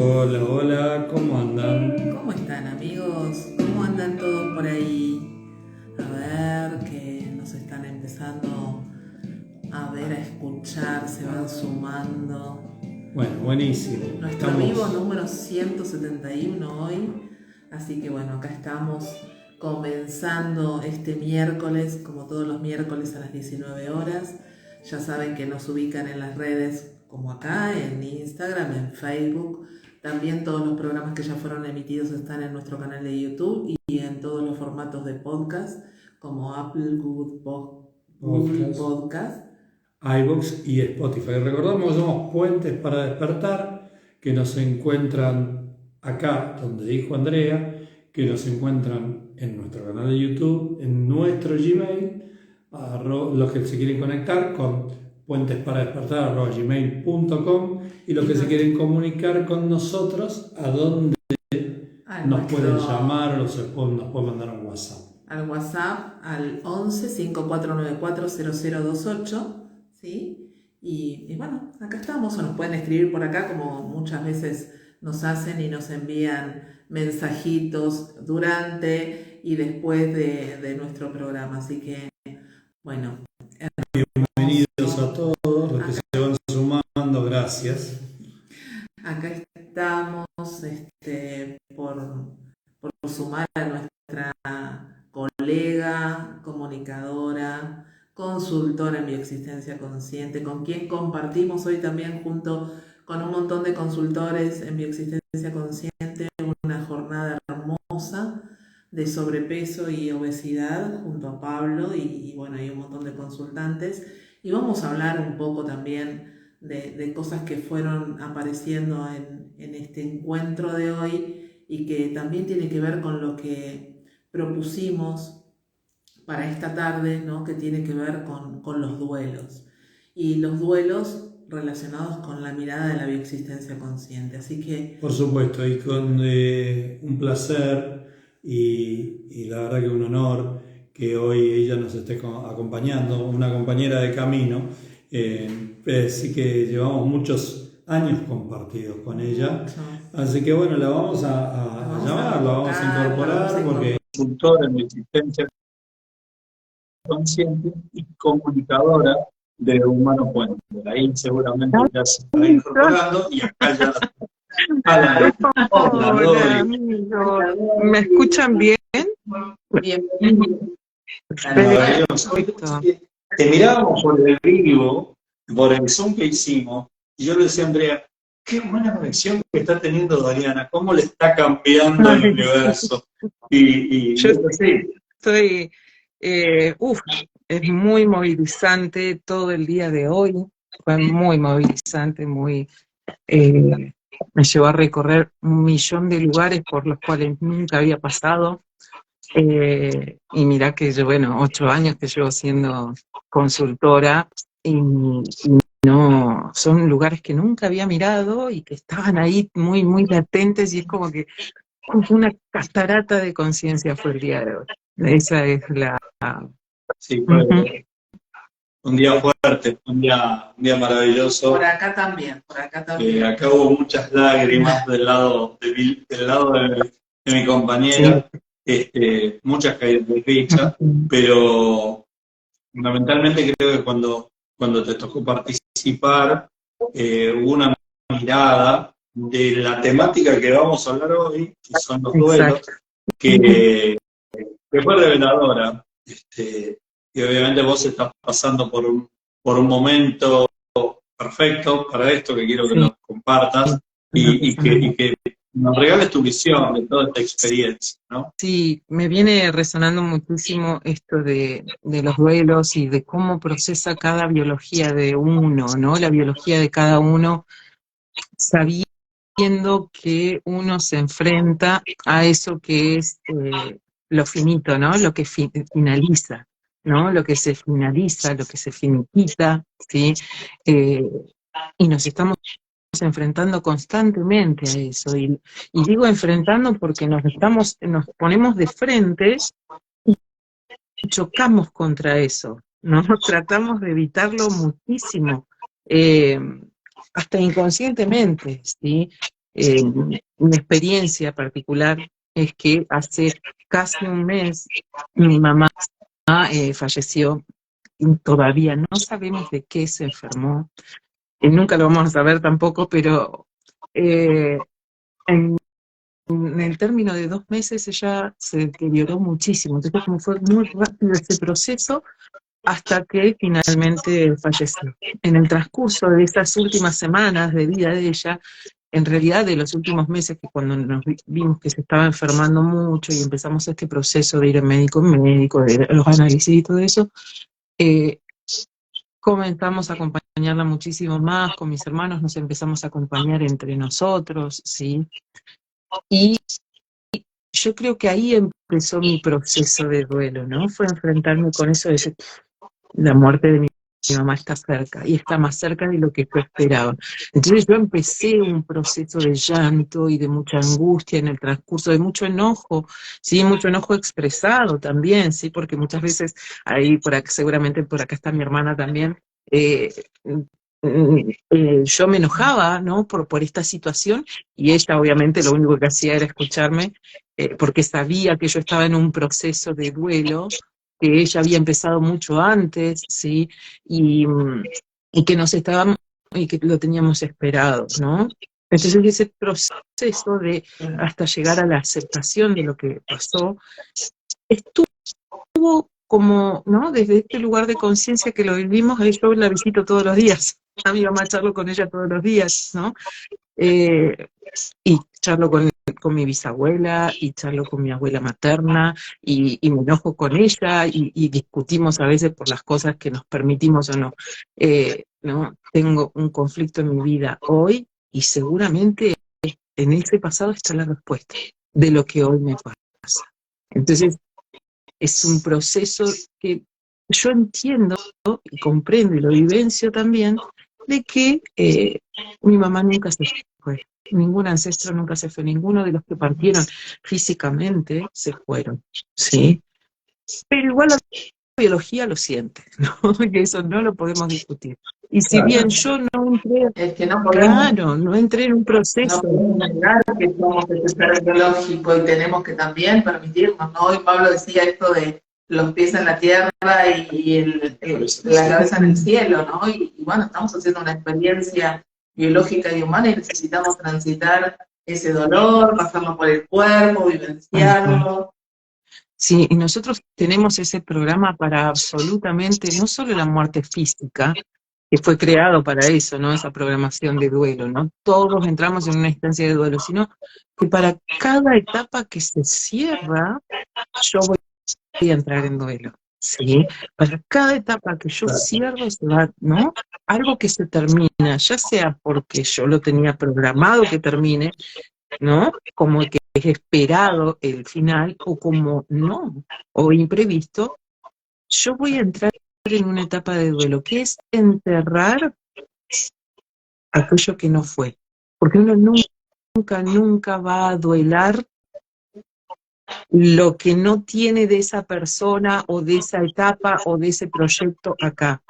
Hola, hola, ¿cómo andan? ¿Cómo están, amigos? ¿Cómo andan todos por ahí? A ver, que nos están empezando a ver, a escuchar, se van sumando. Bueno, buenísimo. Nuestro vivo Estamos, número 171 hoy. Así que bueno, acá estamos comenzando este miércoles, como todos los miércoles a las 19 horas. Ya saben que nos ubican en las redes como acá, en Instagram, en Facebook. También todos los programas que ya fueron emitidos están en nuestro canal de YouTube y en todos los formatos de podcast como Apple, Google podcast, Podcast. iVoox y Spotify. Recordamos que somos Puentes para Despertar, que nos encuentran acá, donde dijo Andrea, que nos encuentran en nuestro canal de YouTube, en nuestro Gmail, los que se quieren conectar con puentesparadespertar@gmail.com y los que se quieren comunicar con nosotros, a donde A nos pueden nuestro llamar o nos pueden mandar un WhatsApp. al WhatsApp al 11 5494 0028, ¿sí? Y bueno, acá estamos, o nos pueden escribir por acá como muchas veces nos hacen y nos envían mensajitos durante y después de nuestro programa. Así que, bueno, Bienvenidos a hermoso. todos los que Acá, se van sumando, gracias. acá estamos por sumar a nuestra colega, comunicadora, consultora en bioexistencia consciente, con quien compartimos hoy también junto con un montón de consultores en bioexistencia consciente una jornada hermosa de sobrepeso y obesidad junto a Pablo y bueno, hay un montón de consultantes y vamos a hablar un poco también de cosas que fueron apareciendo en este encuentro de hoy y que también tiene que ver con lo que propusimos para esta tarde, ¿no? Que tiene que ver con los duelos. Y los duelos relacionados con la mirada de la bioexistencia consciente. Así que, Por supuesto, y con un placer y la verdad que un honor que hoy ella nos esté acompañando, una compañera de camino. Sí que llevamos muchos años compartidos con ella, muchos, así que bueno, la vamos la a vamos a llamar, la vamos a invocar, la vamos a incorporar porque incorporar. es consultora en existencia consciente y comunicadora de Humano Puente. Ahí seguramente ya se estará incorporando y acá ya. Hola, hola, Hola, Lori. amigos. ¿Me escuchan bien? Bienvenido. Maravilloso. Perfecto. Te mirábamos por el vivo, por el Zoom que hicimos, y yo le decía a Andrea, qué buena conexión que está teniendo Doriana, cómo le está cambiando el universo. Yo Y sí, estoy, es muy movilizante todo el día de hoy. Fue muy movilizante, eh, me llevó a recorrer 1.000.000 de lugares por los cuales nunca había pasado. Y mirá que yo, bueno, 8 años que llevo siendo consultora y no, son lugares que nunca había mirado y que estaban ahí muy, muy latentes y es como que una catarata de conciencia fue el día de hoy. Esa es la... sí, Ujú. fue un día fuerte, un día maravilloso. Por acá también. Acá hubo muchas lágrimas del lado del lado de mi Sí. compañera, muchas caídas de ficha, pero fundamentalmente creo que cuando te tocó participar, hubo una mirada de la temática que vamos a hablar hoy, que son los duelos, Exacto. que fue reveladora. Y obviamente vos estás pasando por un momento perfecto para esto, que quiero que Sí. nos compartas y que nos regales tu visión de toda esta experiencia, ¿no? Sí, me viene resonando muchísimo esto de los duelos y de cómo procesa cada biología de uno, ¿no? La biología de cada uno, sabiendo que uno se enfrenta a eso que es lo finito, ¿no? Lo que finaliza, ¿no? Lo que se finaliza, lo que se finiquita, ¿sí? Eh, y nos estamos enfrentando constantemente a eso. Y digo enfrentando porque nos ponemos de frente y chocamos contra eso, ¿no? Tratamos de evitarlo muchísimo, hasta inconscientemente, ¿sí? Mi experiencia particular es que hace casi un mes mi mamá falleció y todavía no sabemos de qué se enfermó. Nunca lo vamos a saber tampoco, pero en el término de 2 meses ella se deterioró muchísimo. Entonces, como fue muy rápido ese proceso, hasta que finalmente falleció. En el transcurso de esas últimas semanas de vida de ella, en realidad de los últimos meses, que cuando nos vimos que se estaba enfermando mucho y empezamos este proceso de ir de médico en médico, de los análisis y todo eso, comenzamos a acompañarla muchísimo más, con mis hermanos nos empezamos a acompañar entre nosotros, ¿sí? Y yo creo que ahí empezó mi proceso de duelo, ¿no? Fue enfrentarme con eso de decir, la muerte de mi mamá está cerca, y está más cerca de lo que yo esperaba. Entonces yo empecé un proceso de llanto y de mucha angustia en el transcurso, de mucho enojo, sí, mucho enojo expresado también, sí, porque muchas veces, ahí por acá, seguramente por acá está mi hermana también, yo me enojaba, ¿no? por esta situación, y ella obviamente lo único que hacía era escucharme, porque sabía que yo estaba en un proceso de duelo, que ella había empezado mucho antes, ¿sí? Y, y que nos estábamos, y que lo teníamos esperado, ¿no? Entonces ese proceso de hasta llegar a la aceptación de lo que pasó, estuvo como, ¿no? Desde este lugar de conciencia que lo vivimos, yo la visito todos los días, a mi mamá charlo con ella todos los días, ¿no? Y charlo con mi bisabuela, y charlo con mi abuela materna, y me enojo con ella, y discutimos a veces por las cosas que nos permitimos o no. ¿No? Tengo un conflicto en mi vida hoy, y seguramente en ese pasado está la respuesta de lo que hoy me pasa. Entonces, es un proceso que yo entiendo y comprendo y lo vivencio también, de que mi mamá nunca se fue, ningún ancestro nunca se fue, ninguno de los que partieron físicamente se fueron, ¿sí? Pero igual la biología lo siente, ¿no? Y eso no lo podemos discutir. Y si bien yo no entré, Es que no podemos, claro, no entré en un no proceso. podemos negar que somos ese ser biológico y tenemos que también permitirnos, ¿no? Hoy Pablo decía esto de los pies en la tierra y la cabeza en el cielo, ¿no? Y bueno, estamos haciendo una experiencia biológica y humana y necesitamos transitar ese dolor, pasarlo por el cuerpo, vivenciarlo. Sí, y nosotros tenemos ese programa para absolutamente, no solo la muerte física, que fue creado para eso, ¿no? Esa programación de duelo, ¿no? Todos entramos en una instancia de duelo, sino que para cada etapa que se cierra, yo voy a entrar en duelo, ¿sí? Para cada etapa que yo cierro, se va, ¿no? Algo que se termina, ya sea porque yo lo tenía programado que termine, ¿no? Como que es esperado el final, o como no, o imprevisto, yo voy a entrar en una etapa de duelo, que es enterrar aquello que no fue. Porque uno nunca va a duelar lo que no tiene de esa persona, o de esa etapa, o de ese proyecto acá.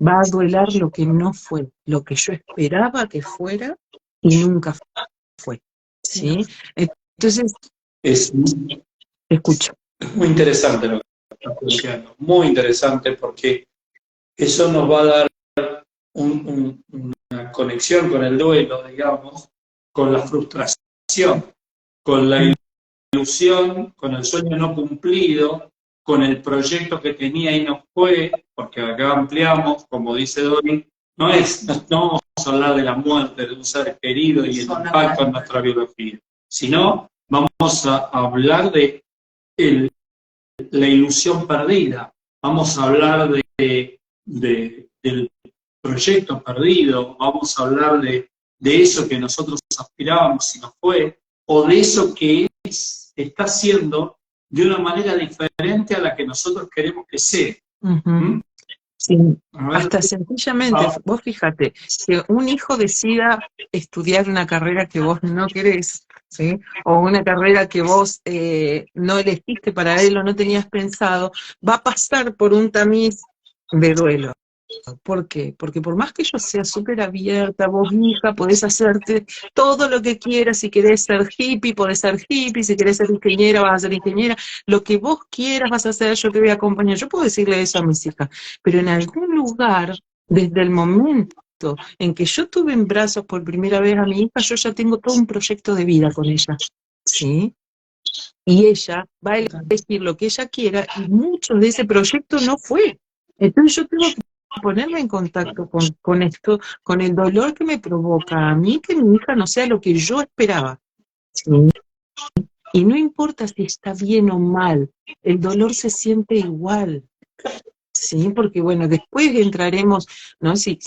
Va a duelar lo que no fue, lo que yo esperaba que fuera y nunca fue, ¿sí? Entonces, Es escucho. muy interesante lo que estás planteando, muy interesante, porque eso nos va a dar una conexión con el duelo, digamos, con la frustración, con la ilusión, con el sueño no cumplido, con el proyecto que tenía y no fue, porque acá ampliamos, como dice Dori, no vamos a hablar de la muerte de un ser querido y el impacto en nuestra biología, sino vamos a hablar de la ilusión perdida, vamos a hablar del proyecto perdido, vamos a hablar de eso que nosotros aspirábamos y no fue, o de eso que está haciendo de una manera diferente a la que nosotros queremos que sea. ¿Mm? Sí, hasta sencillamente, vos fíjate, que un hijo decida estudiar una carrera que vos no querés, ¿sí? O una carrera que vos no elegiste para él o no tenías pensado, va a pasar por un tamiz de duelo, ¿Por qué? Porque por más que yo sea súper abierta, vos, hija, podés hacerte todo lo que quieras. Si querés ser hippie, podés ser hippie. Si querés ser ingeniera, vas a ser ingeniera. Lo que vos quieras vas a hacer, yo te voy a acompañar. Yo puedo decirle eso a mis hijas, pero en algún lugar, desde el momento en que yo tuve en brazos por primera vez a mi hija, yo ya tengo todo un proyecto de vida con ella, ¿sí? Y ella va a elegir lo que ella quiera, y mucho de ese proyecto no fue. Entonces yo tengo que ponerme en contacto con esto, con el dolor que me provoca a mí que mi hija no sea lo que yo esperaba, ¿sí? Y no importa si está bien o mal, el dolor se siente igual. Sí, porque bueno, después entraremos, ¿no? Si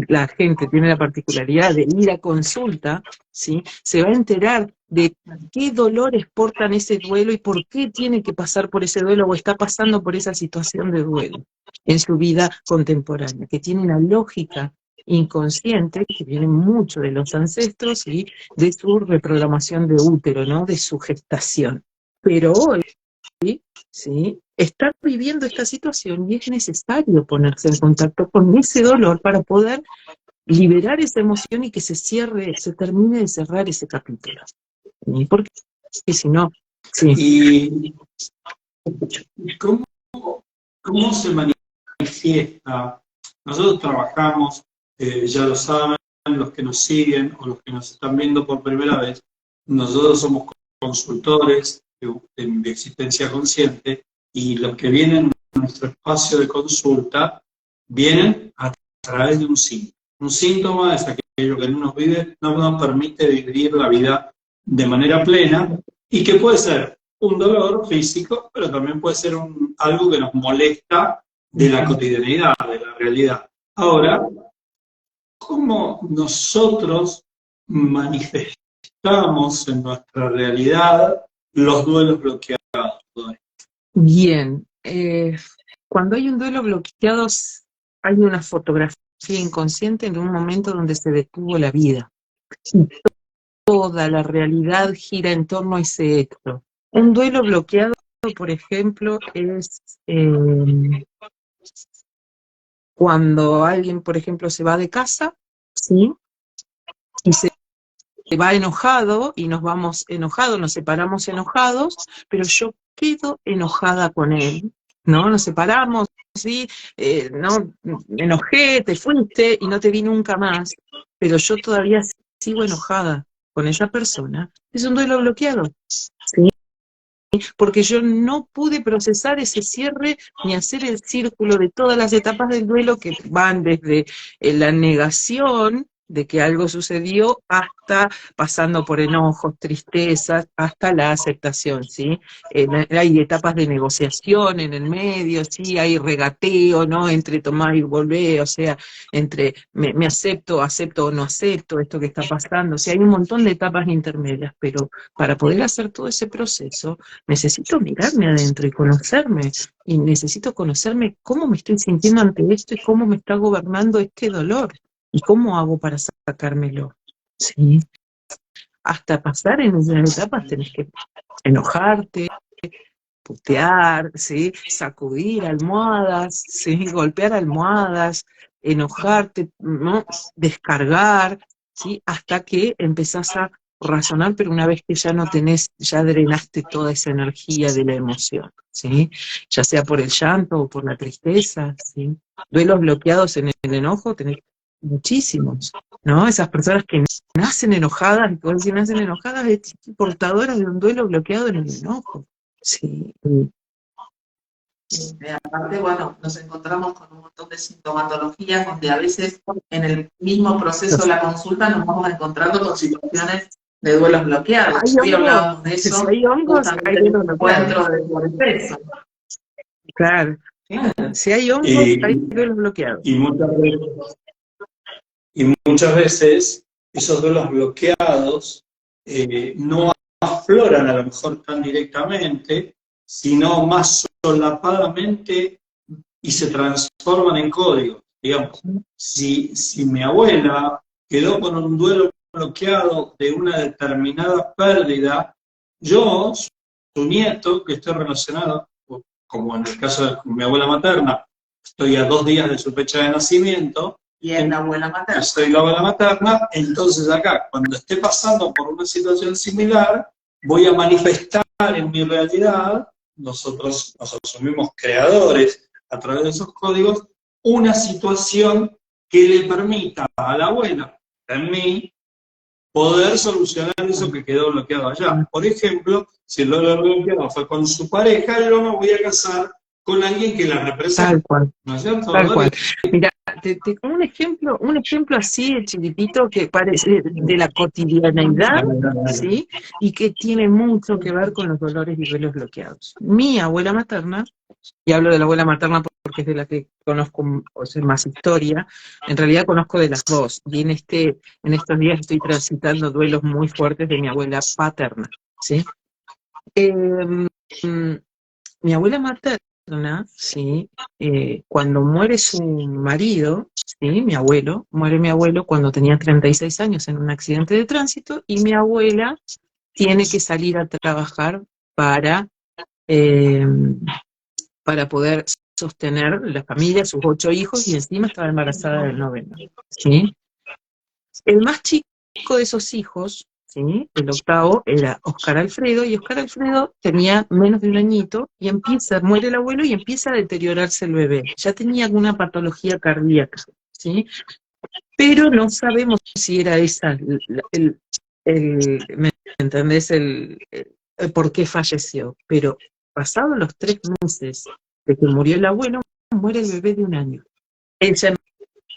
la gente tiene la particularidad de ir a consulta, ¿sí? Se va a enterar de qué dolores portan ese duelo y por qué tiene que pasar por ese duelo o está pasando por esa situación de duelo en su vida contemporánea, que tiene una lógica inconsciente que viene mucho de los ancestros y de su reprogramación de útero, ¿no? De su gestación. Pero hoy, ¿sí? Está viviendo esta situación y es necesario ponerse en contacto con ese dolor para poder liberar esa emoción y que se termine de cerrar ese capítulo. Porque si no, sí. ¿Y cómo se manifiesta? Nosotros trabajamos, ya lo saben, los que nos siguen o los que nos están viendo por primera vez, nosotros somos consultores de existencia consciente, y los que vienen a nuestro espacio de consulta vienen a través de un síntoma. Un síntoma es aquello que no nos permite vivir la vida de manera plena, y que puede ser un dolor físico, pero también puede ser algo que nos molesta de la cotidianidad, de la realidad. Ahora, ¿cómo nosotros manifestamos en nuestra realidad los duelos bloqueados? Bien, cuando hay un duelo bloqueado, hay una fotografía inconsciente en un momento donde se detuvo la vida. Toda la realidad gira en torno a ese hecho. Un duelo bloqueado, por ejemplo, es cuando alguien, por ejemplo, se va de casa, ¿sí? Y se va enojado y nos vamos enojados, nos separamos enojados, pero yo quedo enojada con él, ¿no? Nos separamos, ¿sí? No, me enojé, te fuiste y no te vi nunca más, pero yo todavía sigo enojada con esa persona. Es un duelo bloqueado, ¿sí? Porque yo no pude procesar ese cierre ni hacer el círculo de todas las etapas del duelo que van desde la negación de que algo sucedió hasta pasando por enojos, tristezas, hasta la aceptación, ¿sí? Hay etapas de negociación en el medio, ¿sí? Hay regateo, ¿no? Entre tomar y volver, o sea, entre me acepto o no acepto esto que está pasando, o sea, hay un montón de etapas intermedias, pero para poder hacer todo ese proceso, necesito mirarme adentro y conocerme, y necesito conocerme cómo me estoy sintiendo ante esto y cómo me está gobernando este dolor, y cómo hago para sacármelo, ¿sí? Hasta pasar en esas etapas tenés que enojarte, putear, ¿sí? Sacudir almohadas, ¿sí? Golpear almohadas, enojarte, ¿no? Descargar, ¿sí? Hasta que empezás a razonar, pero una vez que ya no tenés, ya drenaste toda esa energía de la emoción, ¿sí? Ya sea por el llanto o por la tristeza, ¿sí? Duelos bloqueados en el enojo tenés muchísimos, ¿no? Esas personas que nacen enojadas, y cuando nacen enojadas, es portadoras de un duelo bloqueado en el enojo. Sí. Aparte, bueno, nos encontramos con un montón de sintomatologías donde a veces en el mismo proceso de la consulta nos vamos encontrando con situaciones de duelos bloqueados. Hoy hablábamos de eso, si hay hongos, hay en el encuentro de sobrepeso. Claro. Si hay hongos, hay duelos bloqueados. Y muchas veces esos duelos bloqueados no afloran a lo mejor tan directamente, sino más solapadamente, y se transforman en códigos. Digamos, si mi abuela quedó con un duelo bloqueado de una determinada pérdida, yo, su nieto, que estoy relacionado, como en el caso de mi abuela materna, estoy a 2 días de su fecha de nacimiento, Y es la abuela materna. soy la abuela materna, entonces acá, cuando esté pasando por una situación similar, voy a manifestar en mi realidad, nosotros nos asumimos creadores a través de esos códigos, una situación que le permita a la abuela, en mí, poder solucionar eso que quedó bloqueado allá. Por ejemplo, si el dolor bloqueado fue con su pareja, yo me voy a casar con alguien que la represente. Tal cual, ¿No es cierto? tal cual. Mira, un ejemplo así chiquitito que parece de la cotidianeidad, ¿sí? Y que tiene mucho que ver con los dolores y duelos bloqueados. Mi abuela materna, y hablo de la abuela materna porque es de la que conozco, o sea, más historia, en realidad conozco de las dos, y en estos días estoy transitando duelos muy fuertes de mi abuela paterna, ¿sí? Mi abuela materna, ¿sí? Cuando muere su marido, ¿sí? Muere mi abuelo cuando tenía 36 años en un accidente de tránsito, y mi abuela tiene que salir a trabajar para, eh, para poder sostener la familia, sus 8 hijos, y encima estaba embarazada del 9º, ¿sí? El más chico de esos hijos, ¿sí? El octavo, era Oscar Alfredo, y Oscar Alfredo tenía menos de un añito, y muere el abuelo y empieza a deteriorarse el bebé. Ya tenía alguna patología cardíaca, ¿sí? Pero no sabemos si era esa, ¿me entendés? El por qué falleció. Pero pasados los 3 meses de que murió el abuelo, muere el bebé de 1 año. Ella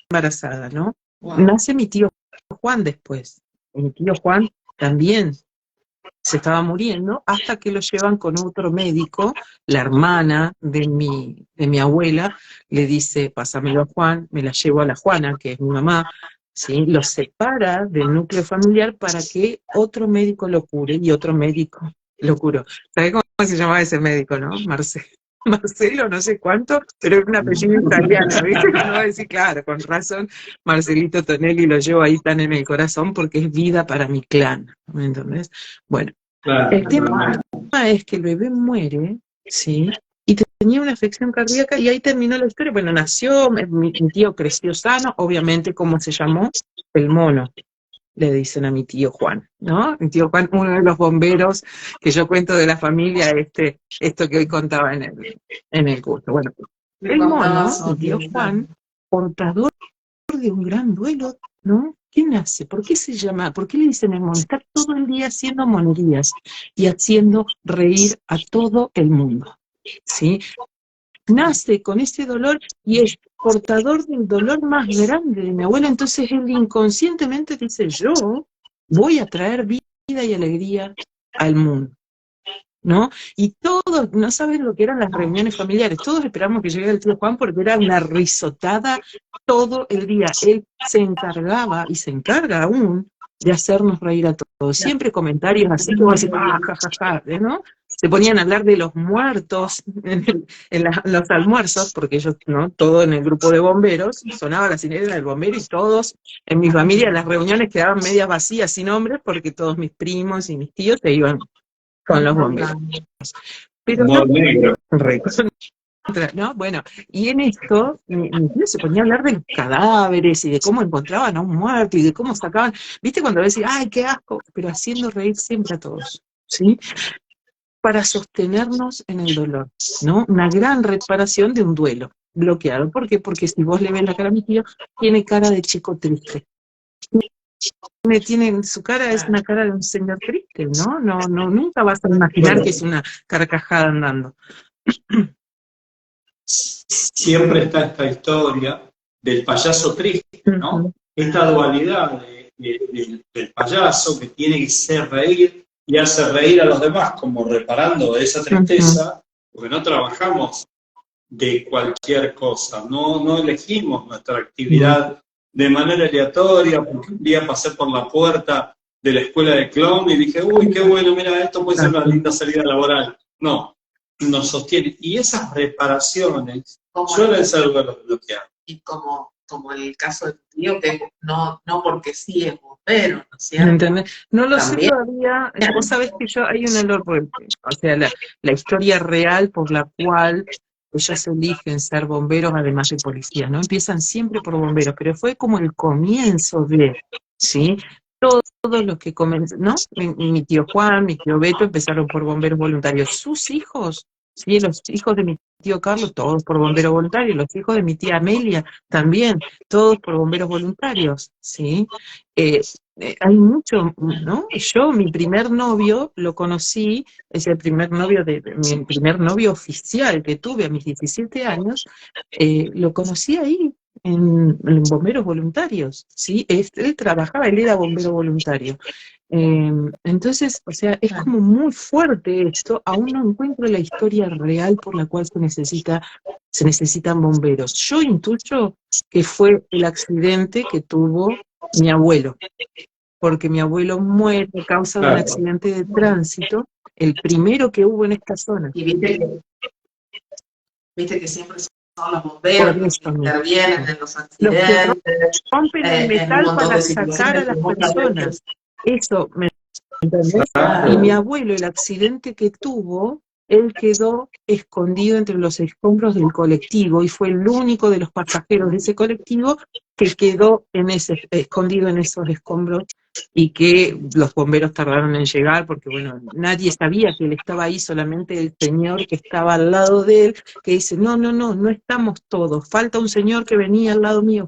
embarazada, ¿no? Wow. Nace mi tío Juan después. Y mi tío Juan también se estaba muriendo, hasta que lo llevan con otro médico. La hermana de mi abuela le dice: pásamelo a Juan, me la llevo a la Juana, que es mi mamá, ¿sí? Lo separa del núcleo familiar para que otro médico lo cure, y otro médico lo curó. ¿Sabés cómo se llamaba ese médico, no? Marcelo, no sé cuánto, pero es un apellido italiano, ¿viste? Uno va a decir, claro, con razón, Marcelito Tonelli lo llevo ahí tan en el corazón porque es vida para mi clan, ¿me entendés? Bueno, Claro, el tema es que el bebé muere, ¿sí? Y tenía una afección cardíaca, y ahí terminó la historia. Bueno, nació, mi tío creció sano, obviamente. ¿Cómo se llamó? El mono, le dicen a mi tío Juan, ¿no? Mi tío Juan, uno de los bomberos que yo cuento de la familia, esto que hoy contaba en el curso. Bueno, el mono, mi tío Juan, portador de un gran duelo, ¿no? ¿Qué nace? ¿Por qué se llama? ¿Por qué le dicen el mono? Está todo el día haciendo monerías y haciendo reír a todo el mundo, ¿sí? Nace con ese dolor y es portador del dolor más grande de mi abuela. Entonces él inconscientemente dice: yo voy a traer vida y alegría al mundo, ¿no? Y todos, no saben lo que eran las reuniones familiares, todos esperamos que llegue el tío Juan porque era una risotada todo el día. Él se encargaba, y se encarga aún, de hacernos reír a todos. Siempre comentarios así como así, ja, ¿no? Se ponían a hablar de los muertos en los almuerzos, porque ellos, ¿no? Todo en el grupo de bomberos, sonaba la sirena del bombero, y todos, en mi familia, las reuniones quedaban medias vacías, sin hombres, porque todos mis primos y mis tíos se iban con los bomberos. Pero no, ¿no? Bueno, y en esto, mi tío se ponía a hablar de los cadáveres y de cómo encontraban a un muerto y de cómo sacaban, ¿viste? Cuando decía, ¡ay, qué asco! Pero haciendo reír siempre a todos, ¿sí? Para sostenernos en el dolor, ¿no? Una gran reparación de un duelo bloqueado. ¿Por qué? Porque si vos le ves la cara a mi tío, tiene cara de chico triste. Su cara es una cara de un señor triste, ¿no? No, nunca vas a imaginar que es una carcajada andando. Siempre está esta historia del payaso triste, ¿no? Esta dualidad del payaso que tiene que hacer reír y hace reír a los demás, como reparando esa tristeza, porque no trabajamos de cualquier cosa, no elegimos nuestra actividad de manera aleatoria, porque un día pasé por la puerta de la escuela de clown y dije, uy, qué bueno, mira, esto puede ser una linda salida laboral. No, nos sostiene. Y esas reparaciones suelen ser duelos bloqueados. Y como el caso de tu tío, que no porque sí es bombero, ¿no es cierto? ¿Entendés? No lo sé También. todavía. Vos sabés que hay un olor, o sea, la historia real por la cual ellos eligen ser bomberos además de policías, ¿no? Empiezan siempre por bomberos, pero fue como el comienzo de, ¿sí? Todos los que comenzaron, ¿no? Mi tío Juan, mi tío Beto empezaron por bomberos voluntarios. Sus hijos, ¿sí? Los hijos de mi tío Carlos, todos por bomberos voluntarios. Los hijos de mi tía Amelia, también, todos por bomberos voluntarios, ¿sí? Hay mucho, ¿no? Yo, mi primer novio, lo conocí, es el primer novio mi primer novio oficial que tuve a mis 17 años, lo conocí ahí, en bomberos voluntarios, ¿sí? Él trabajaba, él era bombero voluntario. Entonces, o sea, es como muy fuerte esto, aún no encuentro la historia real por la cual se necesitan bomberos. Yo intuyo que fue el accidente que tuvo mi abuelo, porque mi abuelo muere a causa de un accidente de tránsito, el primero que hubo en esta zona. Y viste que siempre son los bomberos los que intervienen en los accidentes, rompen el metal para sacar a las personas. Eso, ¿me entendés? Y mi abuelo, el accidente que tuvo, él quedó escondido entre los escombros del colectivo y fue el único de los pasajeros de ese colectivo que quedó escondido en esos escombros y que los bomberos tardaron en llegar porque, bueno, nadie sabía que él estaba ahí, solamente el señor que estaba al lado de él, que dice, no estamos todos, falta un señor que venía al lado mío,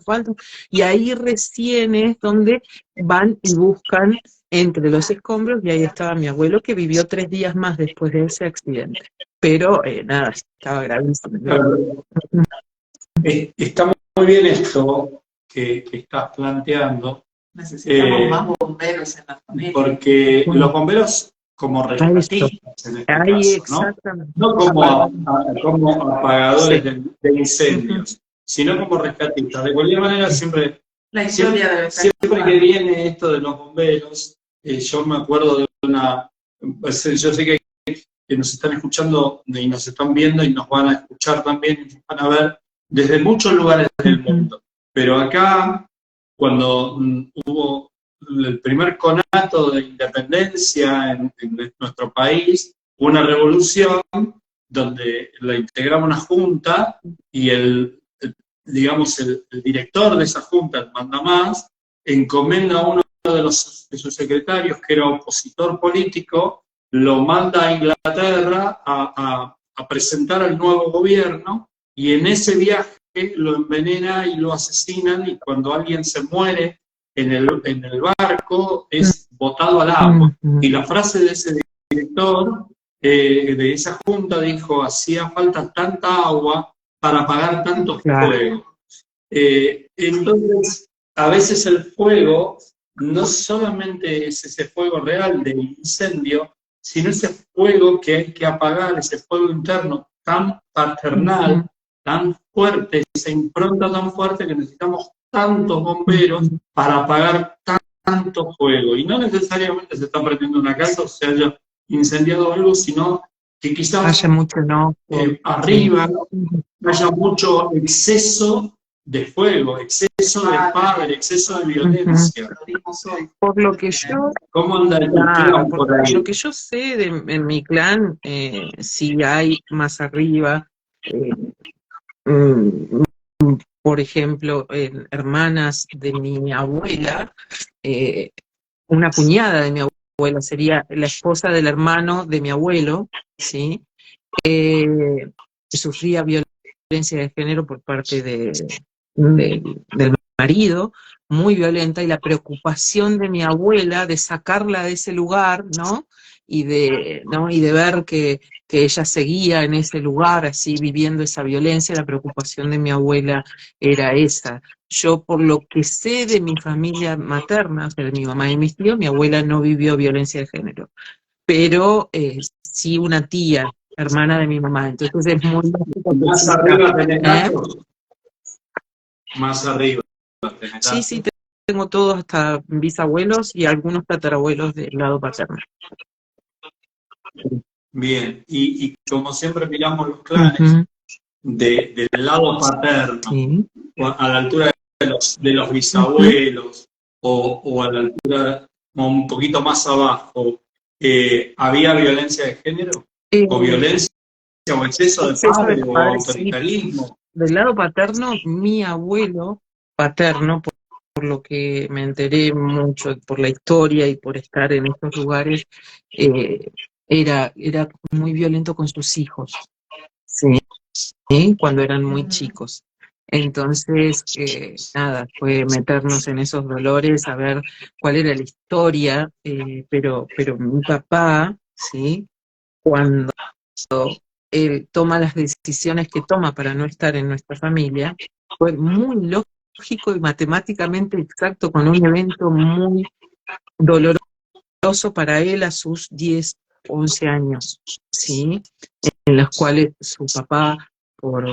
y ahí recién es donde van y buscan entre los escombros, y ahí estaba mi abuelo, que vivió 3 días más después de ese accidente. Pero, nada, estaba gravísimo. Está muy bien esto que estás planteando. Necesitamos más bomberos en la familia. Porque los bomberos como rescatistas en este caso, ¿no? No como apagadores de incendios, sino como rescatistas. De cualquier manera, siempre que viene esto de los bomberos, yo me acuerdo de yo sé que nos están escuchando y nos están viendo y nos van a escuchar también y nos van a ver desde muchos lugares del mundo. Pero acá, cuando hubo el primer conato de independencia en nuestro país, una revolución donde la integraba una junta y el director de esa junta, el mandamás, encomienda a uno de sus secretarios, que era opositor político, lo manda a Inglaterra a presentar al nuevo gobierno, y en ese viaje lo envenena y lo asesinan, y cuando alguien se muere en el barco es botado al agua. Y la frase de ese director de esa junta dijo: hacía falta tanta agua para apagar tantos fuegos. Entonces, a veces el fuego no solamente es ese fuego real del incendio, sino ese fuego que hay que apagar, ese fuego interno tan paternal, tan fuerte, esa impronta tan fuerte, que necesitamos tantos bomberos para apagar tanto fuego. Y no necesariamente se está prendiendo una casa o se haya incendiado algo, sino que quizás haya mucho arriba haya mucho exceso de fuego, exceso de padre, exceso de violencia. Por lo que yo, ¿Cómo anda el clan por ahí? lo que yo sé en mi clan, si hay más arriba, por ejemplo, hermanas de mi abuela, una cuñada de mi abuela sería la esposa del hermano de mi abuelo, ¿sí? Sufría violencia de género por parte del marido, muy violenta, y la preocupación de mi abuela de sacarla de ese lugar, ¿no? Y de ver que ella seguía en ese lugar, así viviendo esa violencia, la preocupación de mi abuela era esa. Yo, por lo que sé de mi familia materna, o sea, de mi mamá y mis tíos, mi abuela no vivió violencia de género, pero sí una tía, hermana de mi mamá, entonces es muy... Más arriba tenés datos. Más arriba. Sí, tengo todos hasta bisabuelos y algunos tatarabuelos del lado paterno. Bien, y como siempre miramos los clanes del lado paterno, a la altura de los bisabuelos, o a la altura un poquito más abajo, ¿había violencia de género? ¿O violencia o exceso de Exceso padre de o padre, sí. autoritarismo. Del lado paterno, mi abuelo paterno, por lo que me enteré mucho, por la historia y por estar en estos lugares, eh, era muy violento con sus hijos, ¿sí? Cuando eran muy chicos. Entonces, nada, fue meternos en esos dolores, a ver cuál era la historia, pero mi papá, ¿sí? Cuando él toma las decisiones que toma para no estar en nuestra familia, fue muy lógico y matemáticamente exacto con un evento muy doloroso para él a sus 10, 11 años, ¿sí? En los cuales su papá, por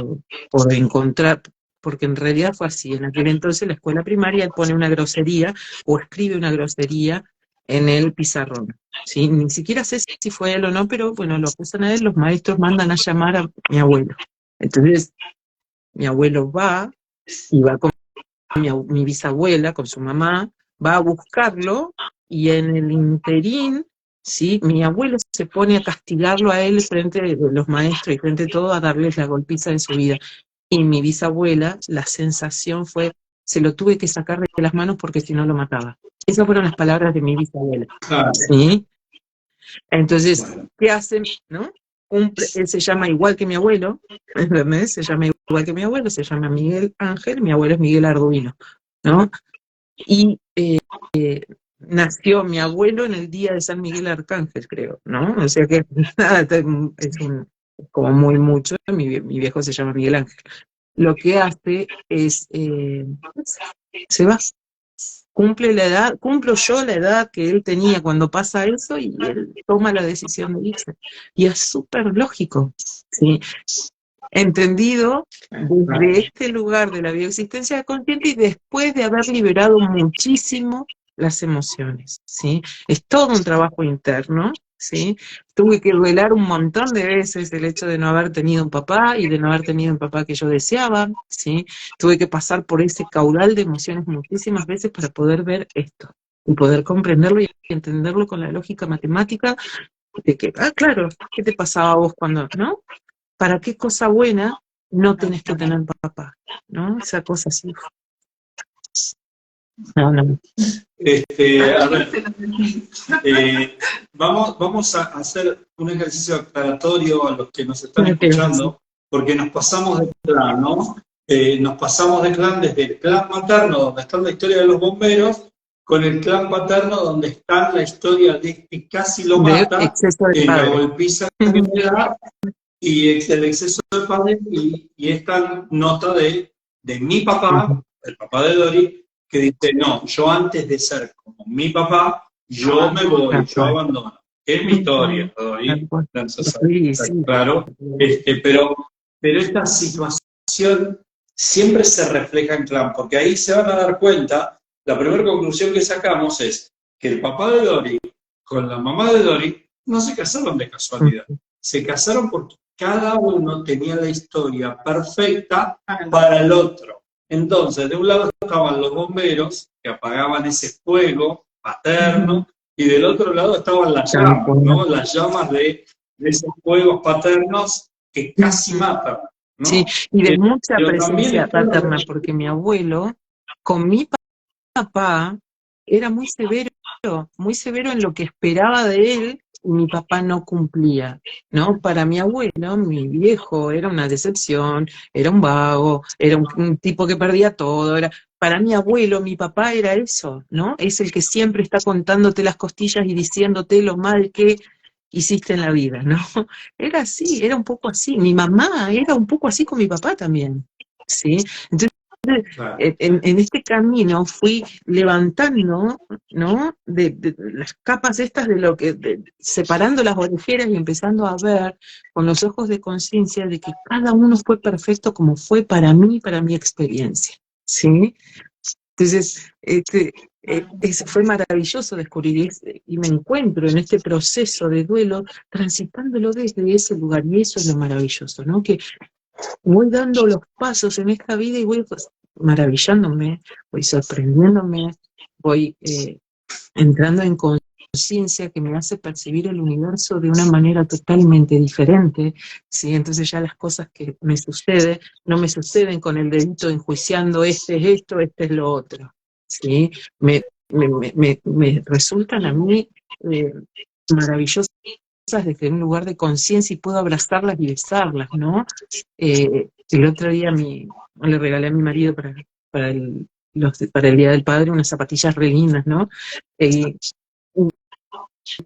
encontrar, porque en realidad fue así, en aquel entonces la escuela primaria él pone una grosería o escribe una grosería en el pizarrón, ¿sí? Ni siquiera sé si fue él o no, pero bueno, lo acusan a él, los maestros mandan a llamar a mi abuelo. Entonces, mi abuelo va y va con mi bisabuela, con su mamá, va a buscarlo y en el interín, ¿sí? Mi abuelo se pone a castigarlo a él frente de los maestros y frente de todo a darles la golpiza de su vida. Y mi bisabuela, la sensación fue, se lo tuve que sacar de las manos porque si no lo mataba. Esas fueron las palabras de mi bisabuela, Claro. ¿sí? Entonces, Bueno, ¿qué hacen? ¿No? Él se llama igual que mi abuelo, ¿entendés? Se llama igual que mi abuelo, se llama Miguel Ángel, mi abuelo es Miguel Arduino, ¿no? Y nació mi abuelo en el día de San Miguel Arcángel, creo, ¿no? O sea que nada, como muy mucho, mi viejo se llama Miguel Ángel. Lo que hace es, se va, cumple la edad, cumplo yo la edad que él tenía cuando pasa eso y él toma la decisión de irse. Y es súper lógico, ¿sí? Entendido desde este lugar de la bioexistencia consciente y después de haber liberado muchísimo las emociones, ¿sí? Es todo un trabajo interno, ¿sí? Tuve que duelar un montón de veces el hecho de no haber tenido un papá y de no haber tenido un papá que yo deseaba, ¿sí? Tuve que pasar por ese caudal de emociones muchísimas veces para poder ver esto y poder comprenderlo y entenderlo con la lógica matemática de que, claro, ¿qué te pasaba a vos cuando, no? ¿Para qué cosa buena no tenés que tener papá? ¿No? Esa cosa así. No. a ver, vamos a hacer un ejercicio aclaratorio a los que nos están escuchando, porque nos pasamos de clan, ¿no? Nos pasamos de clan desde el clan materno, donde está la historia de los bomberos, con el clan paterno, donde está la historia de que casi lo mata, exceso de la padre. golpiza que le da, y el exceso de padre, y esta nota de mi papá, el papá de Dori, que dice, no, yo antes de ser como mi papá, yo me voy, yo abandono. Es mi historia, Dori, claro, pero esta situación siempre se refleja en clan, porque ahí se van a dar cuenta, la primera conclusión que sacamos es que el papá de Dori con la mamá de Dori no se casaron de casualidad, se casaron porque cada uno tenía la historia perfecta para el otro. Entonces, de un lado estaban los bomberos, que apagaban ese fuego paterno, y del otro lado estaban las llamas, ¿no? Las llamas de esos fuegos paternos que casi matan, ¿no? Sí, y de mucha Pero presencia paterna, porque mi abuelo, con mi papá, era muy severo en lo que esperaba de él, y mi papá no cumplía, ¿no? Para mi abuelo, mi viejo era una decepción, era un vago, era un tipo que perdía todo, para mi abuelo, mi papá era eso, ¿no? Es el que siempre está contándote las costillas y diciéndote lo mal que hiciste en la vida, ¿no? Era así, era un poco así. Mi mamá era un poco así con mi papá también, ¿sí? Entonces, en este camino fui levantando, ¿no? De las capas estas de lo que, separando las orejeras y empezando a ver con los ojos de conciencia de que cada uno fue perfecto como fue para mí, para mi experiencia, ¿sí? Entonces, fue maravilloso descubrir y me encuentro en este proceso de duelo transitándolo desde ese lugar y eso es lo maravilloso, ¿no? Que voy dando los pasos en esta vida y voy maravillándome, voy sorprendiéndome, voy entrando en conciencia que me hace percibir el universo de una manera totalmente diferente, ¿sí? Entonces ya las cosas que me suceden, no me suceden con el dedito enjuiciando este es esto, este es lo otro, ¿sí? Me resultan a mí maravillosas desde un lugar de conciencia y puedo abrazarlas y besarlas, ¿no? El otro día le regalé a mi marido para para el Día del Padre unas zapatillas re lindas, ¿no? Eh,